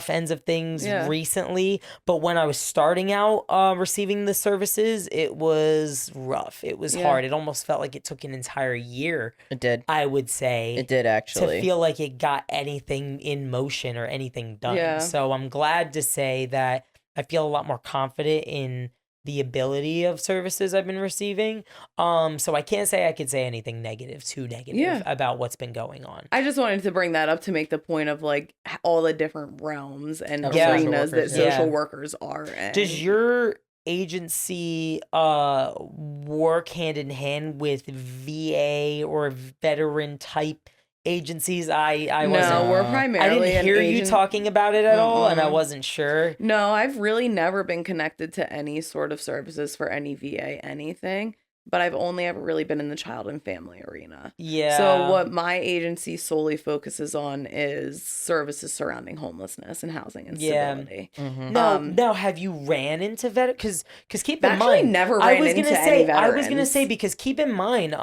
Speaker 3: ends of things
Speaker 2: Yeah.
Speaker 3: recently, but when I was starting out receiving the services, it was rough. It was
Speaker 2: Yeah.
Speaker 3: hard. It almost felt like it took an entire year,
Speaker 1: It did.
Speaker 3: I would say,
Speaker 1: It did
Speaker 3: to
Speaker 1: actually.
Speaker 3: feel like it got anything in motion or anything done.
Speaker 2: Yeah.
Speaker 3: So I'm glad to say that I feel a lot more confident in the ability of services I've been receiving. So I can't say I could say anything too negative
Speaker 2: Yeah.
Speaker 3: about what's been going on.
Speaker 2: I just wanted to bring that up to make the point of like all the different realms and
Speaker 1: Of
Speaker 3: social
Speaker 2: arenas that
Speaker 1: workers, yeah.
Speaker 2: social
Speaker 3: Yeah.
Speaker 2: workers are in.
Speaker 3: Does your agency work hand in hand with VA or veteran type agencies? I
Speaker 2: No,
Speaker 3: wasn't.
Speaker 2: we're
Speaker 1: I
Speaker 2: primarily
Speaker 3: I didn't hear
Speaker 2: an
Speaker 3: you
Speaker 2: agent.
Speaker 3: talking about it at all, and I
Speaker 2: Mm-mm.
Speaker 3: wasn't sure.
Speaker 2: No, I've really never been connected to any sort of services for any VA anything. but I've only ever really been in the child and family arena.
Speaker 3: Yeah.
Speaker 2: So what my agency solely focuses on is services surrounding homelessness and housing instability.
Speaker 1: Mm-hmm.
Speaker 3: Now, have you ran into veterans? Because keep in
Speaker 2: Actually
Speaker 3: mind,
Speaker 2: never ran into any
Speaker 3: I was gonna say
Speaker 2: veterans.
Speaker 3: because keep in mind,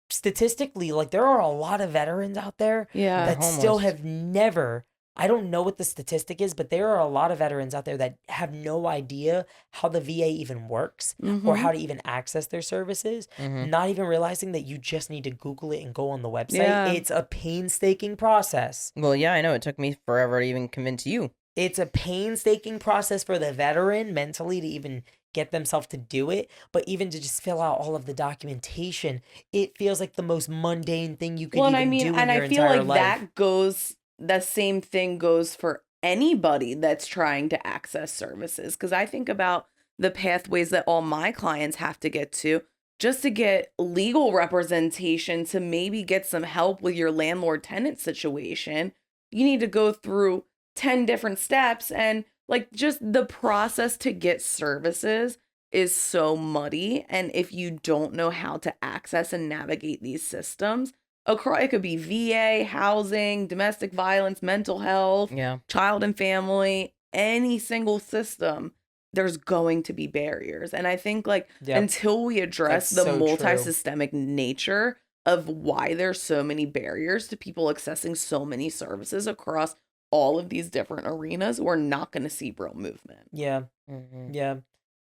Speaker 3: statistically, like there are a lot of veterans out there
Speaker 2: Yeah.
Speaker 3: that still
Speaker 1: homeless.
Speaker 3: have never. I don't know what the statistic is, but there are a lot of veterans out there that have no idea how the VA even works or
Speaker 2: Mhm.
Speaker 3: how to even access their services,
Speaker 1: Mm-hmm.
Speaker 3: not even realizing that you just need to Google it and go on the website.
Speaker 2: Yeah.
Speaker 3: It's a painstaking process.
Speaker 1: Well, yeah, I know. It took me forever to even convince you.
Speaker 3: It's a painstaking process for the veteran mentally to even get themselves to do it, but even to just fill out all of the documentation, it feels like the most mundane thing you could
Speaker 2: Well, and
Speaker 3: even
Speaker 2: I mean,
Speaker 3: do in
Speaker 2: and
Speaker 3: your
Speaker 2: I feel
Speaker 3: entire
Speaker 2: like
Speaker 3: life.
Speaker 2: the same thing goes for anybody that's trying to access services. Because I think about the pathways that all my clients have to get to just to get legal representation to maybe get some help with your landlord tenant situation. You need to go through 10 different steps, and like just the process to get services is so muddy. And if you don't know how to access and navigate these systems, across, it could be VA, housing, domestic violence, mental health,
Speaker 1: Yeah.
Speaker 2: child and family, any single system, there's going to be barriers. And I think like
Speaker 3: Yep.
Speaker 2: until we address
Speaker 3: That's
Speaker 2: the
Speaker 3: so true.
Speaker 2: multi-systemic nature of why there's so many barriers to people accessing so many services across all of these different arenas, we're not going to see real movement.
Speaker 3: Yeah,
Speaker 1: Mm-hmm.
Speaker 3: yeah.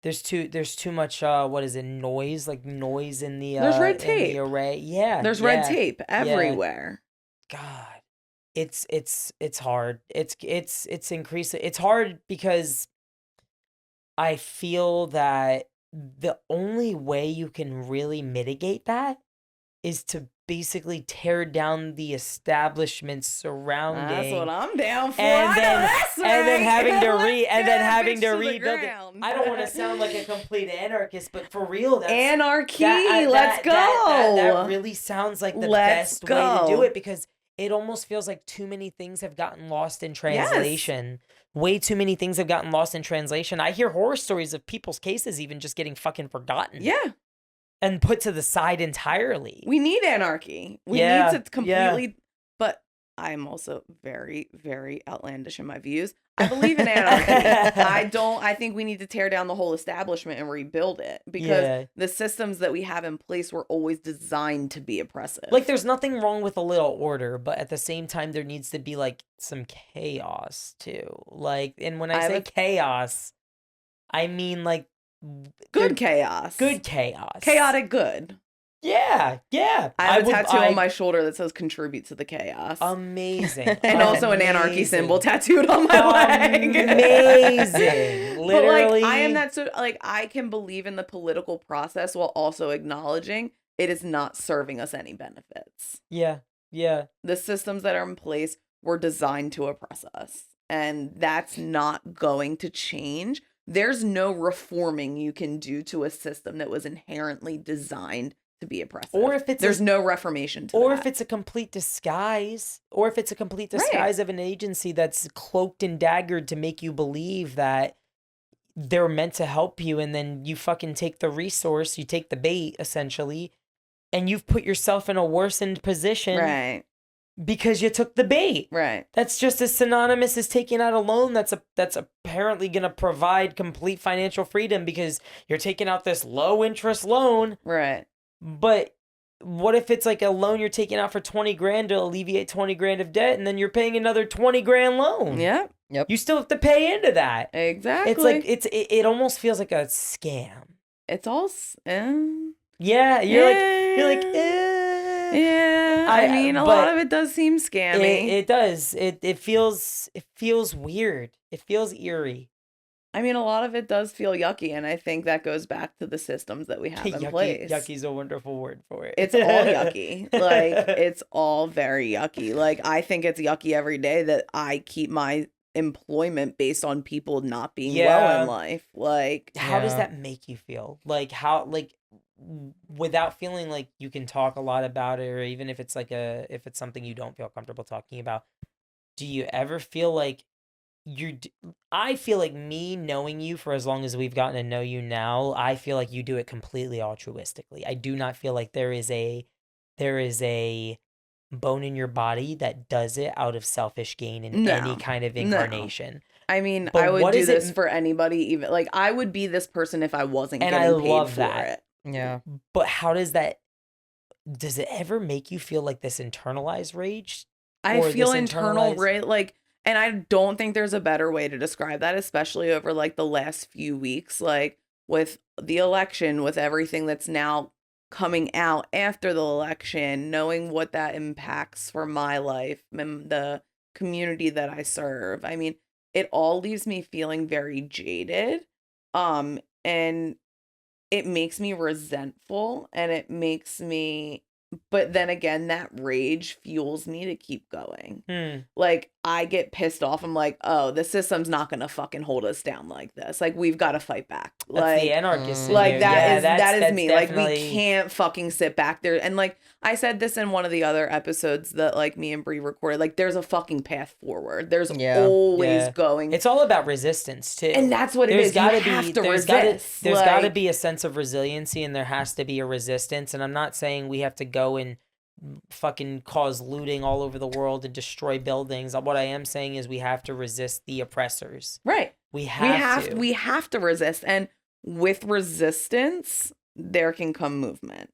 Speaker 3: There's too much what is it, noise, like noise in the
Speaker 2: There's red
Speaker 3: in the
Speaker 2: tape.
Speaker 3: array. Yeah.
Speaker 2: There's
Speaker 3: yeah.
Speaker 2: red tape everywhere.
Speaker 3: God, it's hard. It's increasing. It's hard because I feel that the only way you can really mitigate that is to basically tear down the establishments
Speaker 2: That's
Speaker 3: surrounding,
Speaker 2: what I'm down for.
Speaker 3: and
Speaker 2: I know
Speaker 3: then
Speaker 2: that's
Speaker 3: and then
Speaker 2: right.
Speaker 3: having to
Speaker 2: Let's get that
Speaker 3: having
Speaker 2: bitch
Speaker 3: to
Speaker 2: the
Speaker 3: rebuild it.
Speaker 2: ground.
Speaker 3: I don't want to sound like a complete anarchist, but for real, that's
Speaker 2: Anarchy.
Speaker 3: that
Speaker 2: Let's go.
Speaker 3: really sounds like the
Speaker 2: Let's
Speaker 3: best way to do
Speaker 2: go.
Speaker 3: it, because it almost feels like too many things have gotten lost in translation. Way too many things have gotten lost in translation. I hear horror stories of people's cases even just getting fucking forgotten.
Speaker 2: Yeah.
Speaker 3: And put to the side entirely.
Speaker 2: We need anarchy. We
Speaker 3: Yeah,
Speaker 2: need to completely, but I'm also very, very outlandish in my views. I believe in anarchy. I think we need to tear down the whole establishment and rebuild it, because
Speaker 3: Yeah.
Speaker 2: the systems that we have in place were always designed to be oppressive.
Speaker 3: Like, there's nothing wrong with a little order, but at the same time, there needs to be, like, some chaos, too. Like, and when I say chaos, I mean, like...
Speaker 2: good chaos.
Speaker 3: Good chaos.
Speaker 2: Chaotic good.
Speaker 3: Yeah, yeah.
Speaker 2: I have a tattoo on my shoulder that says "contribute to the chaos."
Speaker 3: Amazing.
Speaker 2: And also an anarchy symbol tattooed on my leg.
Speaker 3: Amazing. Literally.
Speaker 2: But like, I am that so like I can believe in the political process while also acknowledging it is not serving us any benefits.
Speaker 3: Yeah, yeah.
Speaker 2: The systems that are in place were designed to oppress us, and that's not going to change. There's no reforming you can do to a system that was inherently designed to be oppressive.
Speaker 3: Or if it's
Speaker 2: there's no reformation to
Speaker 3: or
Speaker 2: that.
Speaker 3: if it's a complete disguise, or if it's a complete disguise of an agency that's cloaked and daggered to make you believe that they're meant to help you, and then you fucking take the resource, you take the bait essentially, and you've put yourself in a worsened position,
Speaker 2: right?
Speaker 3: Because you took the bait.
Speaker 2: Right.
Speaker 3: That's just as synonymous as taking out a loan that's apparently going to provide complete financial freedom, because you're taking out this low interest loan.
Speaker 2: Right.
Speaker 3: But what if it's like a loan you're taking out for 20 grand to alleviate 20 grand of debt, and then you're paying another 20 grand loan?
Speaker 2: Yeah.
Speaker 1: Yep.
Speaker 3: You still have to pay into that.
Speaker 2: Exactly.
Speaker 3: It's like it almost feels like a scam.
Speaker 2: It's all
Speaker 3: Yeah, you're like
Speaker 2: yeah. I mean, a lot of it does seem scammy.
Speaker 3: It does. It feels weird. It feels eerie.
Speaker 2: I mean, a lot of it does feel yucky, and I think that goes back to the systems that we have in place.
Speaker 3: Yucky's a wonderful word for it.
Speaker 2: It's all yucky. Like, it's all very yucky. Like, I think it's yucky every day that I keep my employment based on people not being well in life. Like,
Speaker 3: how does that make you feel? Like, how, like, without feeling like you can talk a lot about it, or even if it's like if it's something you don't feel comfortable talking about, do you ever feel like I feel like me knowing you for as long as we've gotten to know you now, I feel like you do it completely altruistically. I do not feel like there is a bone in your body that does it out of selfish gain in any
Speaker 2: No,
Speaker 3: kind of
Speaker 2: no.
Speaker 3: incarnation.
Speaker 2: I mean,
Speaker 3: But
Speaker 2: I would
Speaker 3: what
Speaker 2: do
Speaker 3: is
Speaker 2: this
Speaker 3: it?
Speaker 2: for anybody, even like I would be this person if I wasn't
Speaker 3: And I
Speaker 2: getting paid
Speaker 3: love
Speaker 2: for
Speaker 3: that.
Speaker 2: it.
Speaker 1: Yeah.
Speaker 3: But does it ever make you feel like this internalized rage?
Speaker 2: I
Speaker 3: Or
Speaker 2: feel
Speaker 3: this
Speaker 2: internal
Speaker 3: internalized-
Speaker 2: like, and I don't think there's a better way to describe that, especially over like the last few weeks, like with the election, with everything that's now coming out after the election, knowing what that impacts for my life and the community that I serve. I mean, it all leaves me feeling very jaded. And it makes me resentful and it makes me, but then again, that rage fuels me to keep going. Like, I get pissed off. I'm like, oh, the system's not gonna fucking hold us down like this. Like, we've got to fight back.
Speaker 3: That's the
Speaker 2: Like,
Speaker 3: anarchist in
Speaker 2: like
Speaker 3: you.
Speaker 2: that
Speaker 3: Yeah,
Speaker 2: is
Speaker 3: that's
Speaker 2: me. Like, we
Speaker 3: definitely-
Speaker 2: can't fucking sit back there. And like I said this in one of the other episodes that like me and Bree recorded, like there's a fucking path forward. There's always
Speaker 3: Yeah.
Speaker 2: going.
Speaker 3: It's all about resistance too.
Speaker 2: And that's what it
Speaker 3: There's
Speaker 2: is. You
Speaker 3: gotta
Speaker 2: have
Speaker 3: be
Speaker 2: to
Speaker 3: there's gotta
Speaker 2: resist.
Speaker 3: there's gotta
Speaker 2: Like-
Speaker 3: be a sense of resiliency, and there has to be a resistance. And I'm not saying we have to go and fucking cause looting all over the world and destroy buildings. What I am saying is we have to resist the oppressors.
Speaker 2: Right.
Speaker 3: We have to.
Speaker 2: We have to resist. And with resistance, there can come movement.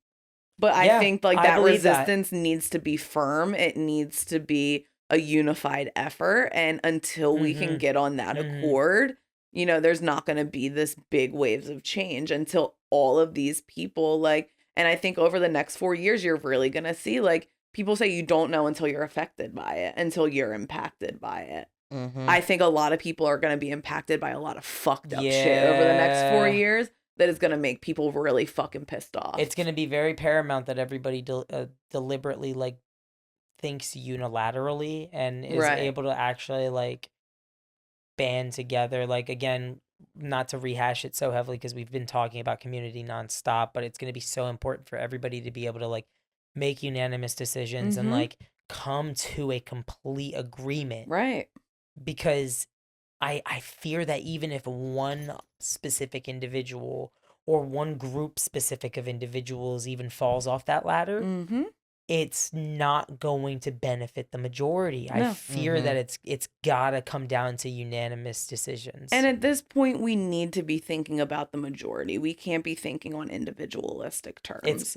Speaker 2: But I think like
Speaker 3: I
Speaker 2: that
Speaker 3: believe that.
Speaker 2: resistance needs to be firm. It needs to be a unified effort. And until we can get on that accord, you know, there's not going to be this big waves of change until all of these people like, and I think over the next 4 years, you're really going to see like people say you don't know until you're affected by it, until you're impacted by it. I think a lot of people are going to be impacted by a lot of fucked up shit over the next 4 years that is going to make people really fucking pissed off.
Speaker 3: It's going to be very paramount that everybody deliberately like thinks unilaterally and is able to actually like band together. Like, again, not to rehash it so heavily because we've been talking about community nonstop, but it's going to be so important for everybody to be able to like make unanimous decisions and like come to a complete agreement.
Speaker 2: Right.
Speaker 3: Because I fear that even if one specific individual or one group specific of individuals even falls off that ladder, it's not going to benefit the majority. I fear that it's gotta come down to unanimous decisions.
Speaker 2: And at this point, we need to be thinking about the majority. We can't be thinking on individualistic terms.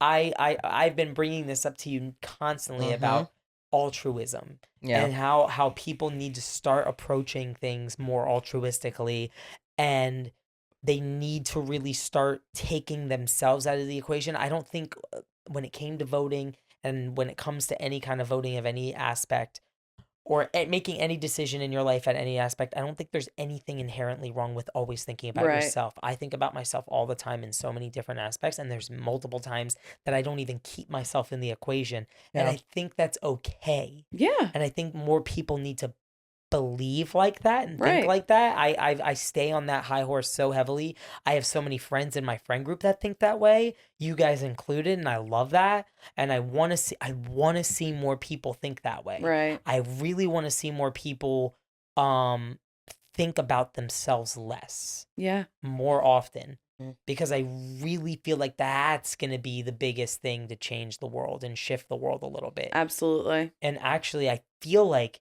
Speaker 3: I've been bringing this up to you constantly about altruism and how people need to start approaching things more altruistically, and they need to really start taking themselves out of the equation. I don't think when it came to voting and when it comes to any kind of voting of any aspect or making any decision in your life at any aspect, I don't think there's anything inherently wrong with always thinking about yourself. I think about myself all the time in so many different aspects, and there's multiple times that I don't even keep myself in the equation. And I think that's okay.
Speaker 2: Yeah.
Speaker 3: And I think more people need to believe like that and think like that. I stay on that high horse so heavily. I have so many friends in my friend group that think that way, you guys included, and I love that. And I want to see more people think that way.
Speaker 2: Right.
Speaker 3: I really want to see more people think about themselves less.
Speaker 2: Yeah.
Speaker 3: More often. Because I really feel like that's going to be the biggest thing to change the world and shift the world a little bit.
Speaker 2: Absolutely.
Speaker 3: And actually, I feel like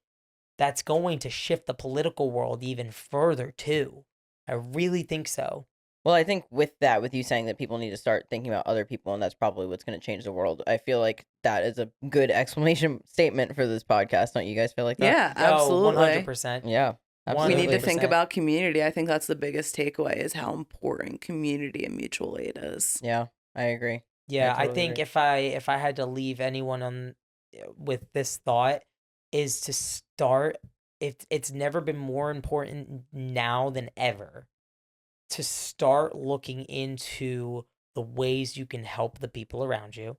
Speaker 3: that's going to shift the political world even further too. I really think so.
Speaker 1: Well, I think with you saying that people need to start thinking about other people, and that's probably what's going to change the world. I feel like that is a good explanation statement for this podcast. Don't you guys feel like that?
Speaker 2: Yeah, absolutely.
Speaker 3: 100%.
Speaker 1: Yeah.
Speaker 2: We need to
Speaker 3: 100%.
Speaker 2: think about community. I think that's the biggest takeaway is how important community and mutual aid is.
Speaker 1: Yeah, I agree.
Speaker 3: Yeah, I
Speaker 1: totally
Speaker 3: think
Speaker 1: agree.
Speaker 3: if I had to leave anyone on with this thought is to start, it's never been more important now than ever to start looking into the ways you can help the people around you.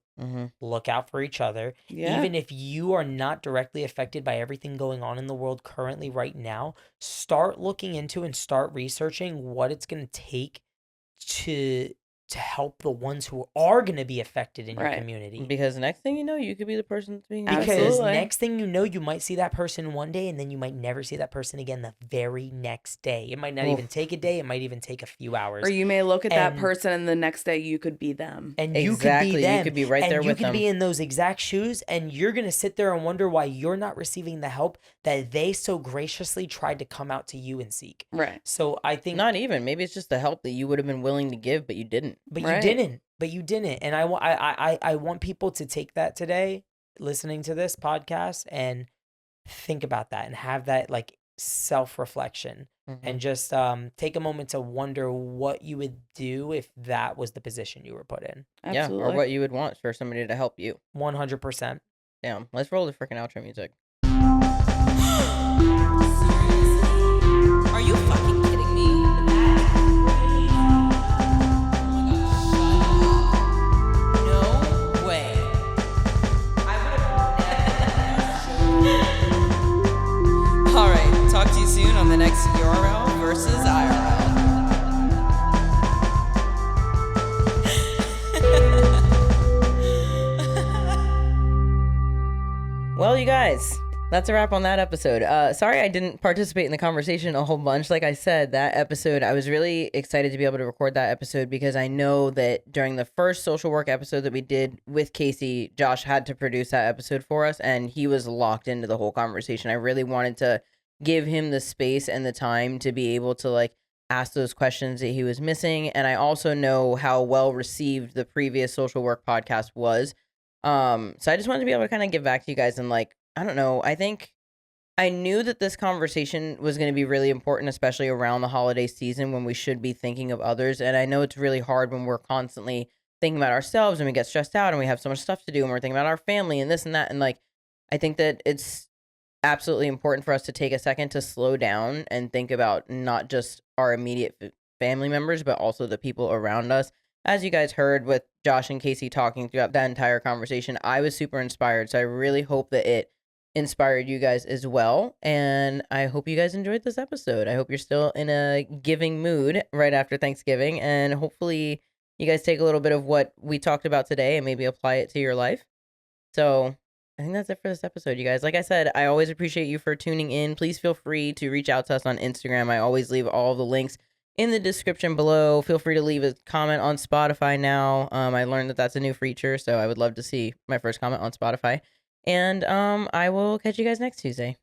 Speaker 3: Look out for each other.
Speaker 2: Yeah.
Speaker 3: Even if you are not directly affected by everything going on in the world currently right now, start looking into and start researching what it's going to take to help the ones who are going to be affected in your
Speaker 2: Right.
Speaker 3: community.
Speaker 1: Because next thing you know, you could be the person that's being
Speaker 3: Because
Speaker 2: Absolutely.
Speaker 3: next thing you know, you might see that person one day, and then you might never see that person again the very next day. It might not even take a day. It might even take a few hours.
Speaker 2: Or you may look at that
Speaker 3: And-
Speaker 2: person and the next day you could be them.
Speaker 3: And you could
Speaker 1: Exactly.
Speaker 3: be them.
Speaker 1: You could be right
Speaker 3: and
Speaker 1: there
Speaker 3: you
Speaker 1: with
Speaker 3: could
Speaker 1: them.
Speaker 3: be in those exact shoes, and you're going to sit there and wonder why you're not receiving the help that they so graciously tried to come out to you and seek.
Speaker 2: Right.
Speaker 3: So I think
Speaker 1: Not even. Maybe it's just the help that you would have been willing to give, but you didn't.
Speaker 3: But
Speaker 2: Right.
Speaker 3: you didn't. And I want people to take that today, listening to this podcast, and think about that and have that like self-reflection and just take a moment to wonder what you would do if that was the position you were put in.
Speaker 2: Absolutely.
Speaker 1: Yeah, or what you would want for somebody to help you.
Speaker 3: 100%.
Speaker 1: Damn, let's roll the freaking outro music.
Speaker 4: Are you fucking kidding me? No way. All right, talk to you soon on the next URL versus IRL.
Speaker 1: Well, you guys, that's a wrap on that episode. Sorry I didn't participate in the conversation a whole bunch. Like I said, that episode, I was really excited to be able to record that episode because I know that during the first social work episode that we did with Casey, Josh had to produce that episode for us, and he was locked into the whole conversation. I really wanted to give him the space and the time to be able to like ask those questions that he was missing. And I also know how well received the previous social work podcast was. So I just wanted to be able to kind of give back to you guys and like, I don't know, I think I knew that this conversation was going to be really important, especially around the holiday season when we should be thinking of others. And I know it's really hard when we're constantly thinking about ourselves and we get stressed out and we have so much stuff to do and we're thinking about our family and this and that. And like, I think that it's absolutely important for us to take a second to slow down and think about not just our immediate family members, but also the people around us. As you guys heard with Josh and Casey talking throughout that entire conversation, I was super inspired. So I really hope that it inspired you guys as well. And I hope you guys enjoyed this episode. I hope you're still in a giving mood right after Thanksgiving. And hopefully you guys take a little bit of what we talked about today and maybe apply it to your life. So I think that's it for this episode, you guys. Like I said, I always appreciate you for tuning in. Please feel free to reach out to us on Instagram. I always leave all the links in the description below. Feel free to leave a comment on Spotify now. I learned that that's a new feature, so I would love to see my first comment on Spotify. And I will catch you guys next Tuesday.